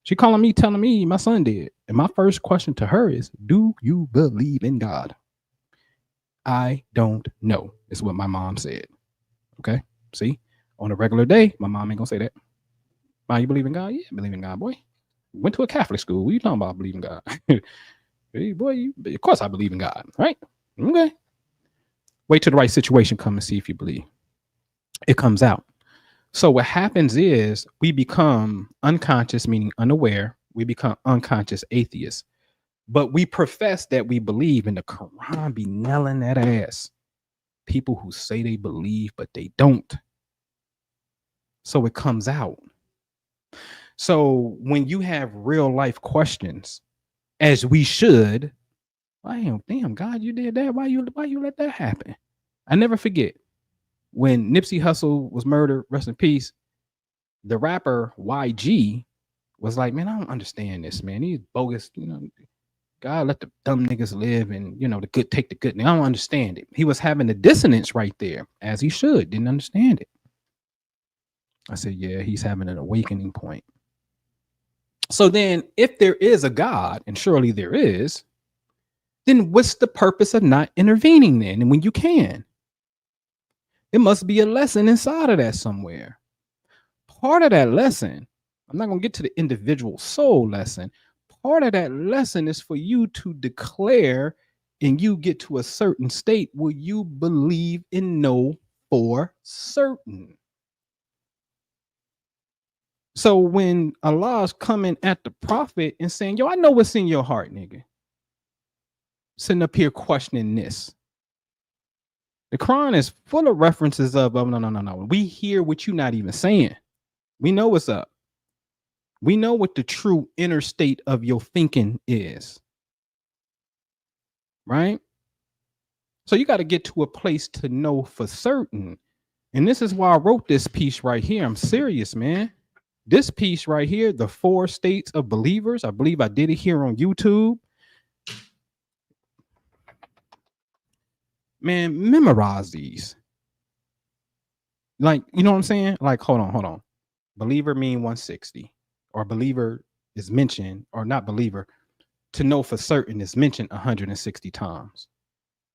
She calling me, telling me my son did. And my first question to her is, do you believe in God? I don't know, is what my mom said. Okay? See? On a regular day, my mom ain't gonna say that. Mom, you believe in God? Yeah, I believe in God, boy. Went to a Catholic school. What are you talking about believing God? Hey, boy, of course I believe in God, right? Okay. Wait till the right situation comes and see if you believe. It comes out. So what happens is we become unconscious, meaning unaware. We become unconscious atheists. But we profess that we believe, and the Quran be nailing that ass. People who say they believe, but they don't. So it comes out. So when you have real life questions, as we should, damn, God, you did that. Why you let that happen? I never forget when Nipsey Hussle was murdered, rest in peace. The rapper YG was like, man, I don't understand this, man. He's bogus, you know. God let the dumb niggas live, and you know, the good take the good. I don't understand it. He was having the dissonance right there, as he should. Didn't understand it. I said, yeah, he's having an awakening point. So then if there is a God, and surely there is, then what's the purpose of not intervening then? And when you can, it must be a lesson inside of that somewhere. Part of that lesson, I'm not going to get to the individual soul lesson. Part of that lesson is for you to declare, and you get to a certain state where you believe and know for certain. So when Allah is coming at the prophet and saying, yo, I know what's in your heart, nigga. Sitting up here questioning this. The Quran is full of references of, oh, no. We hear what you're not even saying. We know what's up. We know what the true inner state of your thinking is. Right? So you got to get to a place to know for certain. And this is why I wrote this piece right here. I'm serious, man. This piece right here, the 4 states of believers, I believe I did it here on YouTube. Man, memorize these. Like, you know what I'm saying? Like, hold on. Believer mean 160. Or believer is mentioned, or not believer, to know for certain is mentioned 160 times.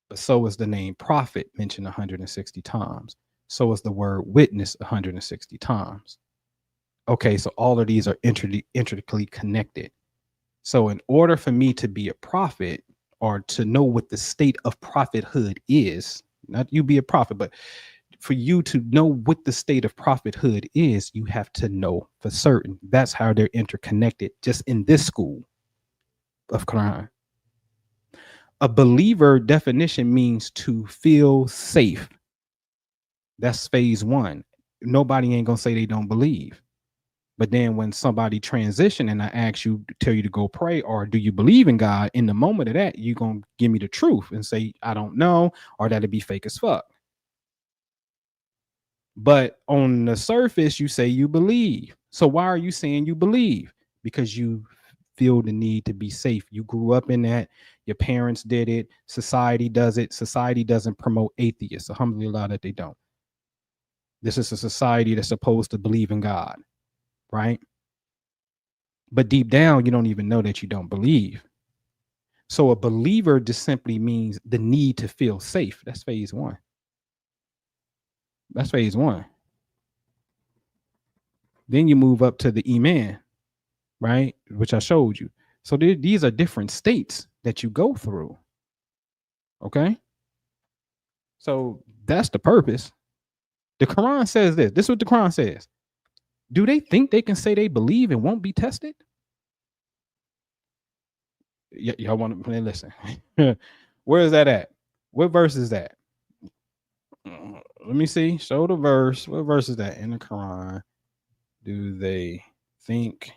But so is the name prophet mentioned 160 times. So is the word witness 160 times. Okay, so all of these are intricately connected. So in order for me to be a prophet, or to know what the state of prophethood is, not you be a prophet, but for you to know what the state of prophethood is, you have to know for certain. That's how they're interconnected just in this school of Quran. A believer definition means to feel safe. That's phase one. Nobody ain't gonna say they don't believe. But then when somebody transition and I ask you, tell you to go pray, or do you believe in God? In the moment of that, you're gonna give me the truth and say, I don't know, or that'd be fake as fuck. But on the surface, you say you believe. So why are you saying you believe? Because you feel the need to be safe. You grew up in that. Your parents did it. Society does it. Society doesn't promote atheists. Alhamdulillah that they don't. This is a society that's supposed to believe in God, right? But deep down, you don't even know that you don't believe. So a believer just simply means the need to feel safe. That's phase one. That's phase one. Then you move up to the Imam, right? Which I showed you. So these are different states that you go through. Okay. So that's the purpose. The Quran says this. This is what the Quran says. Do they think they can say they believe and won't be tested? Y'all want to listen? Where is that at? What verse is that? Let me see. Show the verse. What verse is that in the Quran? Do they think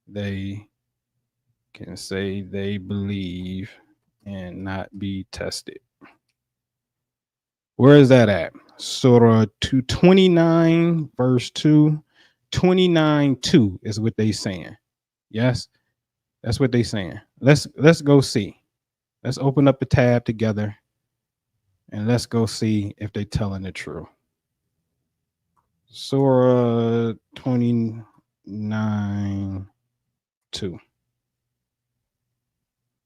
they can say they believe and not be tested? Where is that at? Surah 229, verse 2. 29:2 is what they saying. Yes, that's what they saying. Let's go see. Let's open up a tab together and let's go see if they telling the truth. Surah 29:2.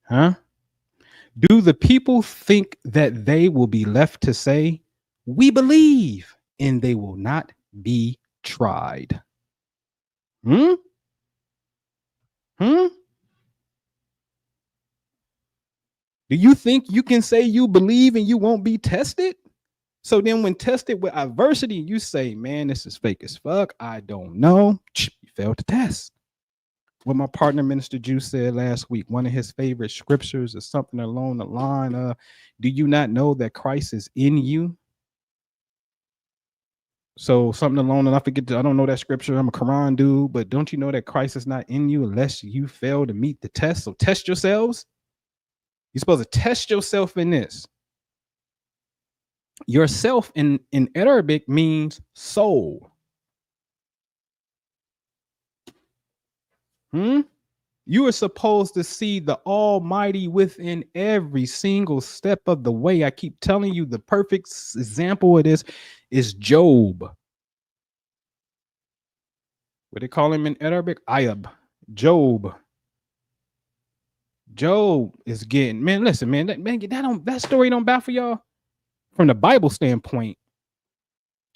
Huh? Do the people think that they will be left to say, we believe, and they will not be tried? Do you think you can say you believe and you won't be tested? So then when tested with adversity, you say, man, this is fake as fuck. I don't know. You failed the test. What my partner, Minister Juice, said last week, one of his favorite scriptures is something along the line of, do you not know that Christ is in you? So something along, and I don't know that scripture. I'm a Quran dude, but don't you know that Christ is not in you unless you fail to meet the test? So test yourselves. You're supposed to test yourself in this. Yourself in Arabic means soul. You are supposed to see the Almighty within every single step of the way. I keep telling you, the perfect example of this is Job. What they call him in Arabic? Ayab. Job. Job is getting, man, listen, man, that story don't baffle y'all from the Bible standpoint.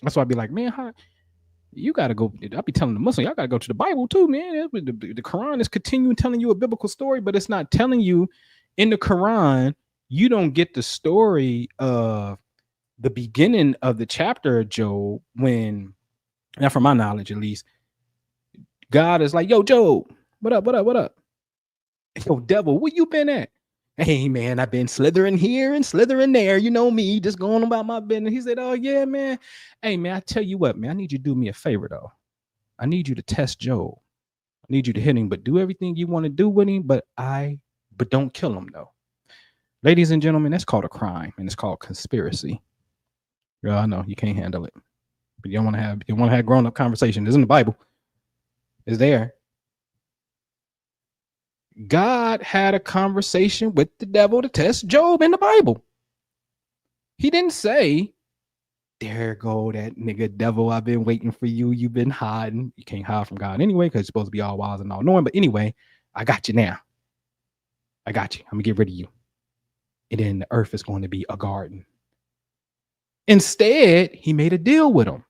That's why I'd be like, man, how you got to go. I'll be telling the Muslim, y'all got to go to the Bible too, man. The Quran is continuing telling you a biblical story, but it's not telling you in the Quran, you don't get the story of the beginning of the chapter of Job when, now from my knowledge at least, God is like, yo, Job, what up? Yo, devil, where you been at? Hey, man, I've been slithering here and slithering there. You know me, just going about my business. He said, oh, yeah, man. Hey, man, I tell you what, man, I need you to do me a favor, though. I need you to test Job. I need you to hit him, but do everything you want to do with him, but don't kill him, though. Ladies and gentlemen, that's called a crime, and it's called conspiracy. Yeah, I know you can't handle it, but you want to have grown-up conversation. It's in the Bible. It's there. God had a conversation with the devil to test Job in the Bible. He didn't say, there go that nigga devil. I've been waiting for you. You've been hiding. You can't hide from God anyway, because you're supposed to be all wise and all knowing. But anyway, I got you now. I got you. I'm going to get rid of you. And then the earth is going to be a garden. Instead, he made a deal with him.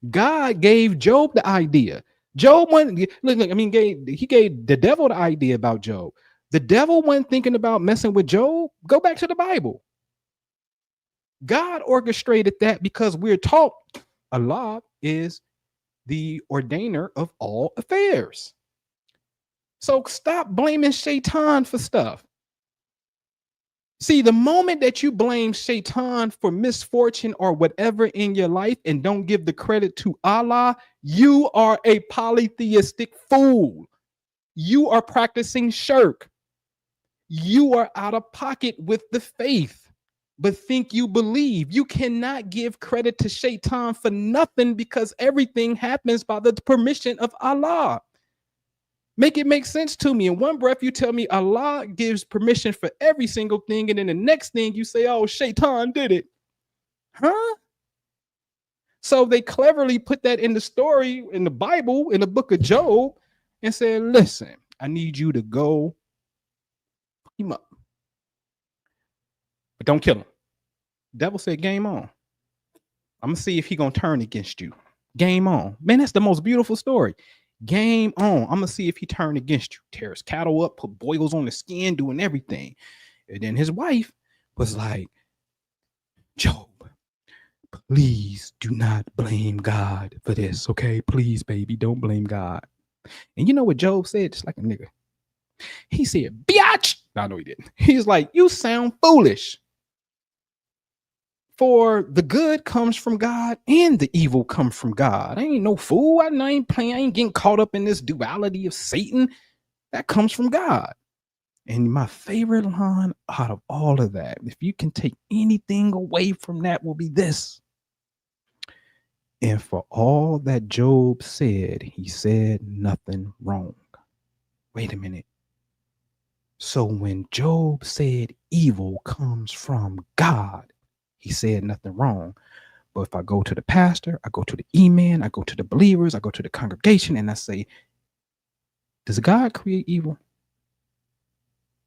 God gave Job the idea. Job went, he gave the devil the idea about Job. The devil wasn't thinking about messing with Job. Go back to the Bible. God orchestrated that because we're taught Allah is the ordainer of all affairs. So stop blaming Shaitan for stuff. See, the moment that you blame Shaitan for misfortune or whatever in your life and don't give the credit to Allah, you are a polytheistic fool. You are practicing shirk. You are out of pocket with the faith, but think you believe. You cannot give credit to Shaitan for nothing because everything happens by the permission of Allah. Make it make sense to me. In one breath, you tell me Allah gives permission for every single thing, and then the next thing you say, oh, Shaitan did it. Huh? So they cleverly put that in the story, in the Bible, in the book of Job, and said, listen, I need you to go him up. But don't kill him. Devil said, game on. I'm going to see if he going to turn against you. Game on. Man, that's the most beautiful story. Game on. I'm going to see if he turned against you. Tear his cattle up, put boils on the skin, doing everything. And then his wife was like, Job, please do not blame God for this, okay? Please, baby, don't blame God. And you know what Job said? Just like a nigga. He said, biatch. No, he didn't. He's like, you sound foolish. For the good comes from God and the evil comes from God. I ain't no fool. I ain't playing. I ain't getting caught up in this duality of Satan. That comes from God. And my favorite line out of all of that, if you can take anything away from that, will be this. And for all that Job said, he said nothing wrong. Wait a minute. So when Job said evil comes from God, he said nothing wrong. But if I go to the pastor, I go to the Imam, I go to the believers, I go to the congregation, and I say, does God create evil?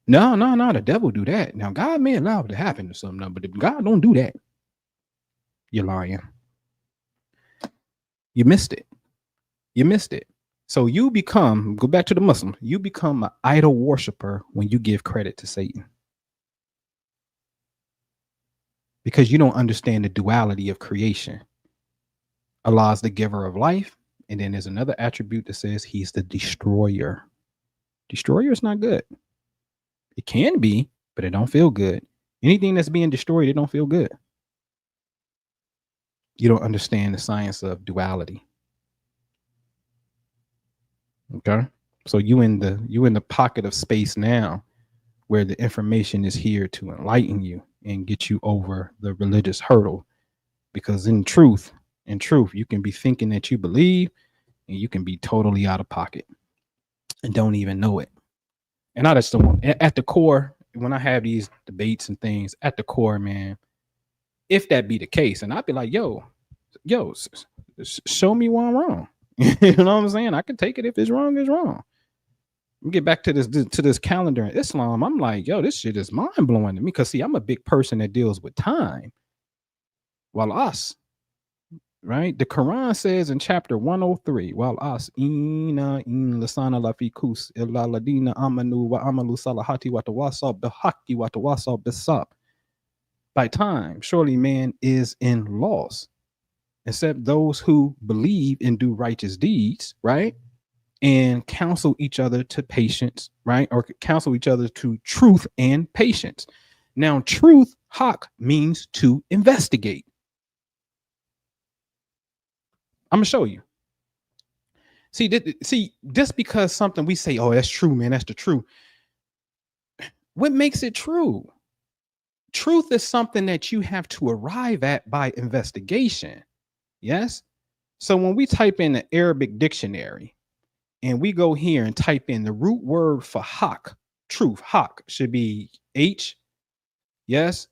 No, the devil do that. Now, God may allow it to happen or something, but if God don't do that, you're lying. You missed it. You missed it. So you become, go back to the Muslim, you become an idol worshiper when you give credit to Satan. Because you don't understand the duality of creation. Allah is the giver of life. And then there's another attribute that says he's the destroyer. Destroyer is not good. It can be, but it don't feel good. Anything that's being destroyed, it don't feel good. You don't understand the science of duality. Okay. So you in the pocket of space now where the information is here to enlighten you and get you over the religious hurdle. Because in truth, you can be thinking that you believe and you can be totally out of pocket and don't even know it. And I just don't, at the core, when I have these debates and things, at the core, man, if that be the case, and I'd be like, yo, show me why I'm wrong. You know what I'm saying? I can take it. If it's wrong, it's wrong. We get back to this calendar in Islam. I'm like, yo, this shit is mind blowing to me. Because see, I'm a big person that deals with time. While us, right? The Quran says in chapter 103, while us inna in lasana lafikus illa ladina amanu wa amalu salahati wa tawassaw bihaqqi wa tawassaw bisabr. By time, surely man is in loss, except those who believe and do righteous deeds, right? And counsel each other to patience, right? Or counsel each other to truth and patience. Now, truth, haq, means to investigate. I'm gonna show you. See, just because something we say, oh, that's true, man, that's the truth. What makes it true? Truth is something that you have to arrive at by investigation. Yes. So when we type in the Arabic dictionary and we go here and type in the root word for haq, truth, haq should be H. Yes.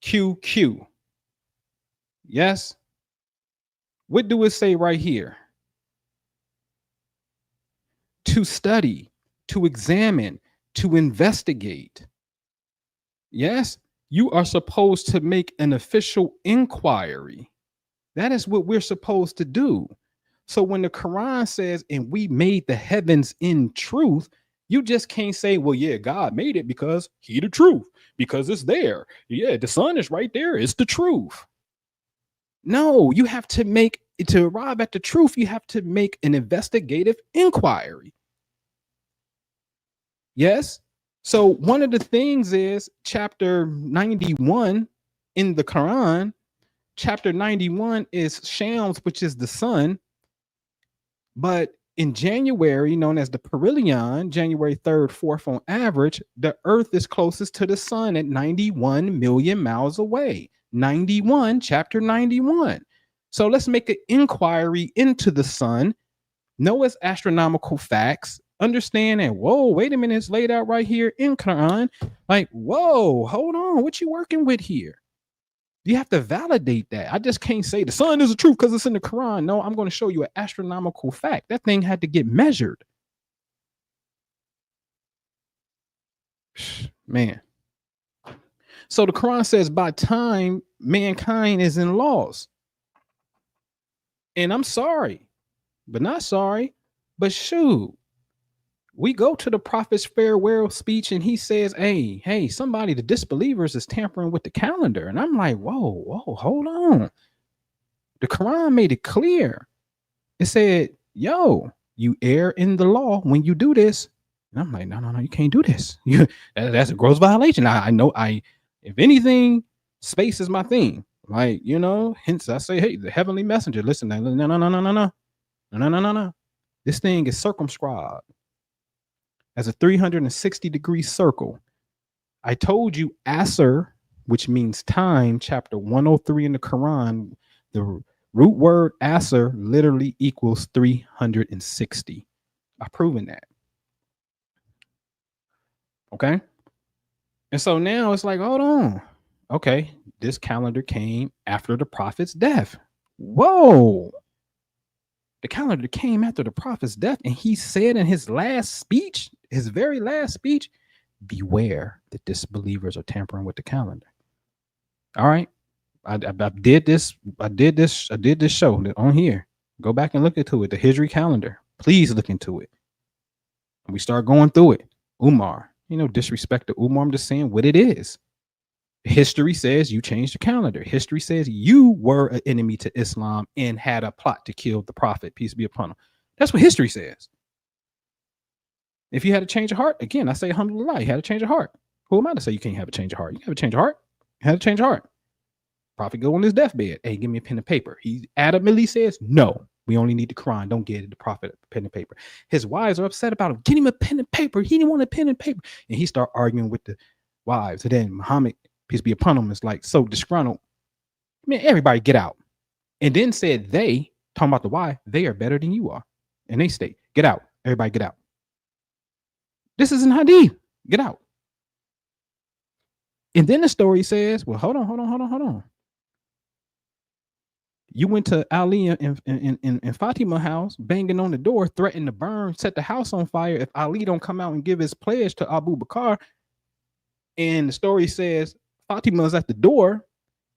QQ. Yes. What do it say right here? To study, to examine, to investigate. Yes, you are supposed to make an official inquiry. That is what we're supposed to do. So when the Quran says, and we made the heavens in truth, You just can't say, well, yeah, God made it because he the truth, because it's there. Yeah, the sun is right there. It's the truth. No, you have to arrive at the truth, you have to make an investigative inquiry. Yes. So one of the things is chapter 91 in the Quran. Chapter 91 is Shams, which is the sun. But in January, known as the perihelion, January 3rd, 4th on average, the Earth is closest to the sun at 91 million miles away. 91, chapter 91. So let's make an inquiry into the sun, know its astronomical facts, understand that, whoa, wait a minute, it's laid out right here in Quran. Like, whoa, hold on, what you working with here? You have to validate that. I just can't say the sun is the truth because it's in the Quran. No, I'm going to show you an astronomical fact. That thing had to get measured. Man. So the Quran says by time, mankind is in loss. And I'm sorry, but not sorry, but shoot. We go to the prophet's farewell speech and he says, hey, somebody, the disbelievers is tampering with the calendar. And I'm like, whoa, hold on. The Quran made it clear. It said, yo, you err in the law when you do this. And I'm like, no, you can't do this. That's a gross violation. I know, if anything, space is my thing. Like, hence I say, hey, the heavenly messenger, listen, no. This thing is circumscribed as a 360-degree circle. I told you Asr, which means time, chapter 103 in the Quran, the root word Asr literally equals 360. I've proven that. Okay. And so now it's like, hold on. Okay, this calendar came after the prophet's death. Whoa. The calendar came after the prophet's death, and he said in his last speech, his very last speech, beware the disbelievers are tampering with the calendar. All right. I did this show on here. Go back and look into it. The Hijri calendar. Please look into it. And we start going through it. Umar, disrespect to Umar. I'm just saying what it is. History says you changed the calendar. History says you were an enemy to Islam and had a plot to kill the prophet, peace be upon him. That's what history says. If you had a change of heart, again, I say alhamdulillah, you had a change of heart. Who am I to say you can't have a change of heart? You have a change of heart. You had a change of heart. Prophet go on his deathbed. Hey, give me a pen and paper. He adamantly says, no, we only need the Quran. Don't get it. The prophet a pen and paper. His wives are upset about him. Get him a pen and paper. He didn't want a pen and paper. And he start arguing with the wives. And then Muhammad, peace be upon him, is like so disgruntled. Man, everybody get out. And then said they, talking about the why, they are better than you are. And they state, get out. Everybody get out. This isn't hadith. Get out. And then the story says, well, hold on. You went to Ali and Fatima house, banging on the door, threatening to burn, set the house on fire if Ali don't come out and give his pledge to Abu Bakr. And the story says Fatima's at the door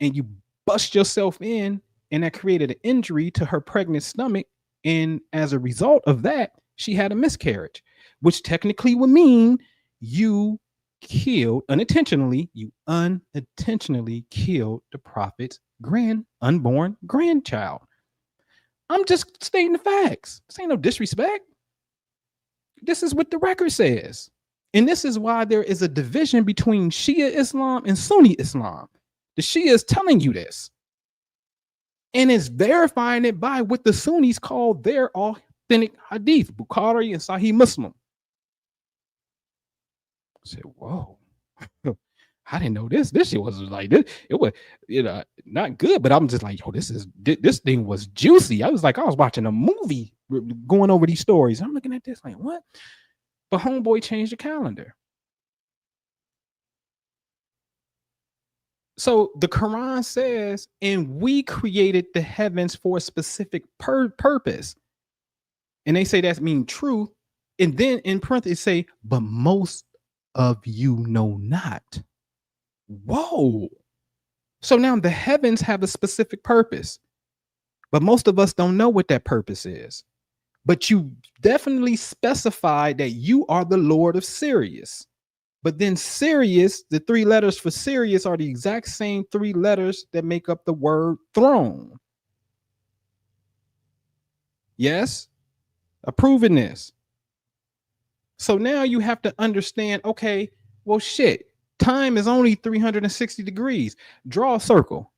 and you bust yourself in, and that created an injury to her pregnant stomach. And as a result of that, she had a miscarriage, which technically would mean you unintentionally killed the prophet's unborn grandchild. I'm just stating the facts. This ain't no disrespect. This is what the record says. And this is why there is a division between Shia Islam and Sunni Islam. The Shia is telling you this and is verifying it by what the Sunnis call their authentic hadith, Bukhari and Sahih Muslim. I said, whoa, I didn't know this. This shit was like this. It was, not good, but I'm just like, yo, this thing was juicy. I was watching a movie going over these stories. I'm looking at this like, what? But homeboy changed the calendar. So the Quran says, and we created the heavens for a specific purpose. And they say that means truth. And then in parentheses say, but most of you know not. Whoa. So now the heavens have a specific purpose, but most of us don't know what that purpose is. But you definitely specified that you are the Lord of Sirius. But then Sirius, the 3 letters for Sirius are the exact same 3 letters that make up the word throne. Yes, approving this. So now you have to understand, okay, well, shit, time is only 360 degrees. Draw a circle.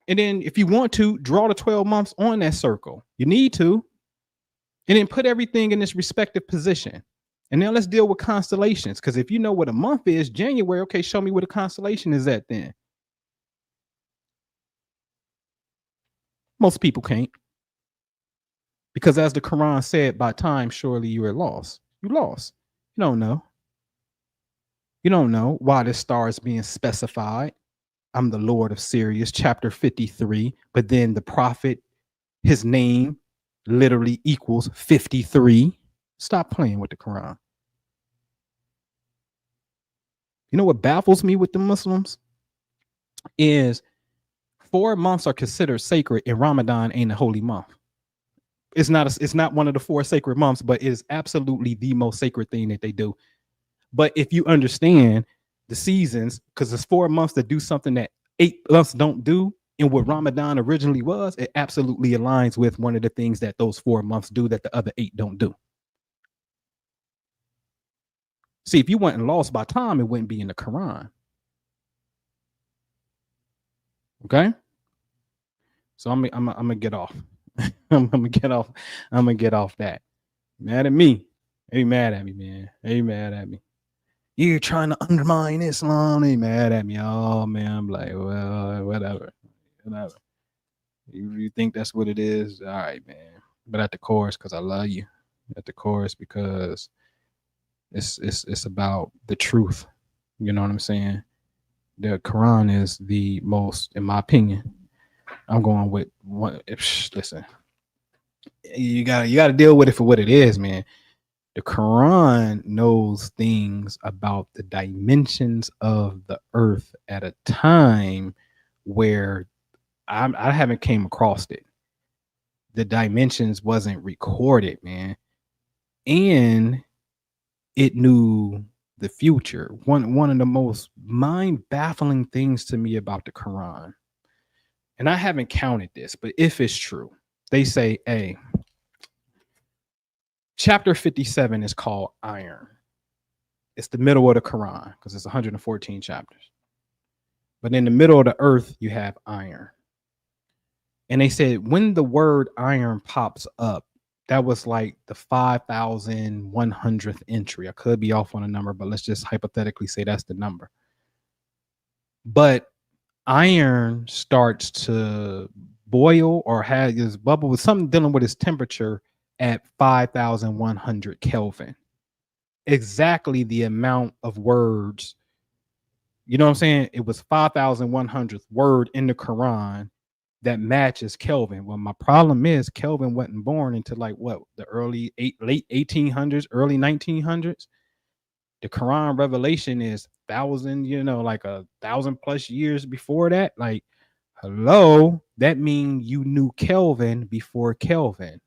And then if you want to, draw the 12 months on that circle. You need to. And then put everything in its respective position. And now let's deal with constellations. Because if you know what a month is, January, okay, show me what a constellation is at then. Most people can't. Because as the Quran said, by time, surely you are lost. You lost. You don't know. You don't know why this star is being specified. I'm the Lord of Sirius, chapter 53. But then the prophet, his name literally equals 53. Stop playing with the Quran. You know what baffles me with the Muslims is 4 months are considered sacred, and Ramadan ain't a holy month. It's not one of the 4 sacred months, but it is absolutely the most sacred thing that they do. But if you understand the seasons, because there's 4 months that do something that 8 months don't do, and what Ramadan originally was, it absolutely aligns with one of the things that those 4 months do that the other 8 don't do. See, if you weren't lost by time, it wouldn't be in the Quran. Okay? So I'm gonna get off. I'm gonna get off that. Mad at me. They mad at me, man. They mad at me. You're trying to undermine Islam. They mad at me. Oh man, I'm like, well, whatever. You think that's what it is? All right, man. But at the course, because I love you. At the course, because it's about the truth. You know what I'm saying? The Quran is the most, in my opinion. I'm going with one. Listen, you gotta deal with it for what it is, man. The Quran knows things about the dimensions of the earth at a time where I haven't came across it. The dimensions wasn't recorded, man, and it knew the future. One of the most mind-baffling things to me about the Quran, and I haven't counted this, but if it's true, they say, hey, chapter 57 is called iron. It's the middle of the Quran because it's 114 chapters. But in the middle of the earth, you have iron. And they said when the word iron pops up, that was like the 5,100th entry. I could be off on a number, but let's just hypothetically say that's the number. But iron starts to boil or has this bubble with something dealing with its temperature at 5,100 Kelvin. Exactly the amount of words. You know what I'm saying? It was 5,100th word in the Quran that matches Kelvin. Well, my problem is Kelvin wasn't born until like what, the late 1800s, early 1900s. The Quran revelation is 1,000, like 1,000+ years before that. Like, hello, that means you knew Kelvin before Kelvin.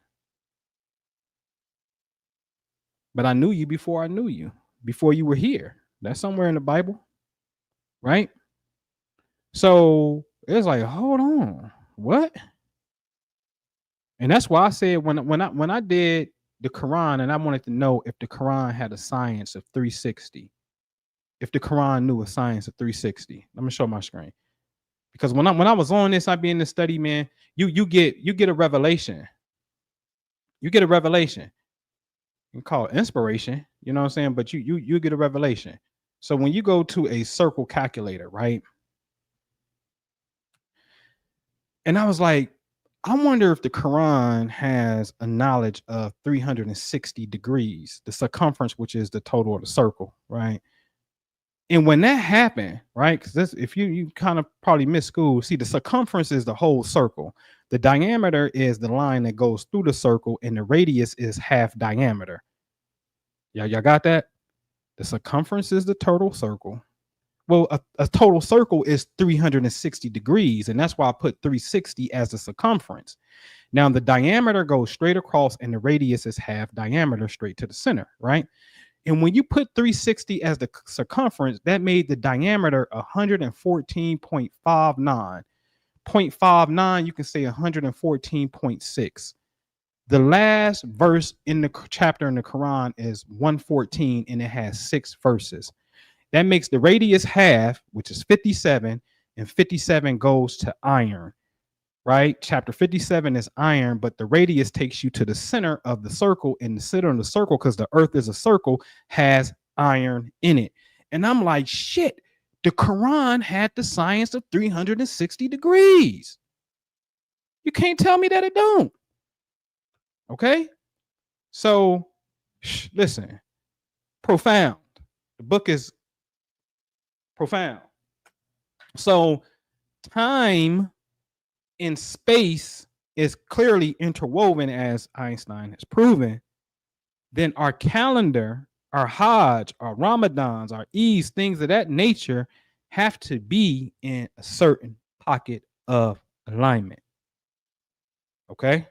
But I knew you before I knew you, before you were here. That's somewhere in the Bible, right? So it's like, hold on, what? And that's why I said when I did the Quran and I wanted to know if the Quran had a science of 360, if the Quran knew a science of 360. Let me show my screen. Because when I was on this, I be in the study, man, you get a revelation. You get a revelation. You can call it inspiration, you know what I'm saying? But you get a revelation. So when you go to a circle calculator, right? And I was like, I wonder if the Quran has a knowledge of 360 degrees, the circumference, which is the total of the circle, right? And when that happened, right? Because this, if you kind of probably missed school, see, the circumference is the whole circle. The diameter is the line that goes through the circle, and the radius is half diameter. Y'all got that? The circumference is the total circle. Well, a total circle is 360 degrees, and that's why I put 360 as the circumference. Now the diameter goes straight across and the radius is half diameter straight to the center, right? And when you put 360 as the circumference, that made the diameter 114.59. 0.59, you can say 114.6. The last verse in the chapter in the Quran is 114, and it has 6 verses. That makes the radius half, which is 57, and 57 goes to iron, right? Chapter 57 is iron, but the radius takes you to the center of the circle, and the center of the circle, because the earth is a circle, has iron in it. And I'm like, shit, the Quran had the science of 360 degrees. You can't tell me that it don't. Okay? So, listen, profound. The book is profound. So time and space is clearly interwoven, as Einstein has proven. Then our calendar, our Hajj, our Ramadans, our Eids, things of that nature have to be in a certain pocket of alignment. Okay?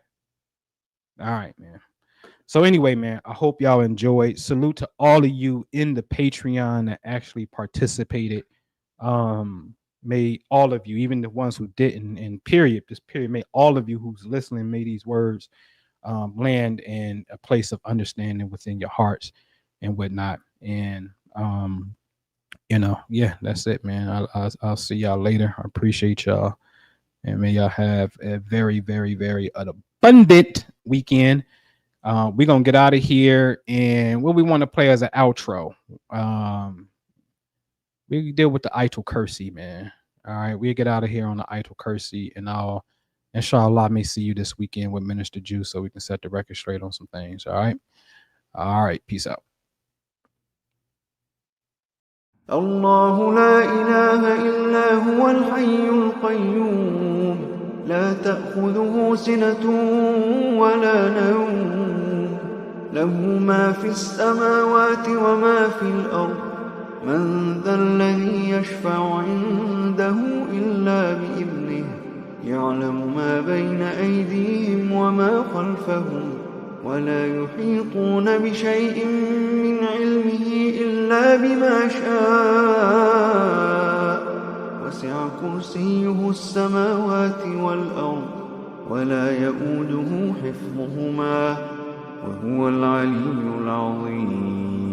All right, man. So anyway, man, I hope y'all enjoyed. Salute to all of you in the Patreon that actually participated. May all of you, even the ones who didn't, and this period, may all of you who's listening, may these words land in a place of understanding within your hearts and whatnot. And yeah, that's it, man. I'll see y'all later. I appreciate y'all, and may y'all have a very, very, very abundant weekend. We're gonna get out of here, and what we want to play as an outro. We deal with the Ayatul Kursi, man. All right, we get out of here on the Ayatul Kursi, and I'll, inshallah, may see you this weekend with Minister Jew, so we can set the record straight on some things. All right, peace out. الله لا إله إلا هو الحي القيوم لا تأخذه سنة ولا نوم له ما في السماوات وما في الأرض من ذا الذي يشفع عنده إلا بإذنه يعلم ما بين أيديهم وما خلفهم ولا يحيطون بشيء من علمه إلا بما شاء وسع كرسيه السماوات والأرض ولا يؤوده حفظهما وهو العلي العظيم.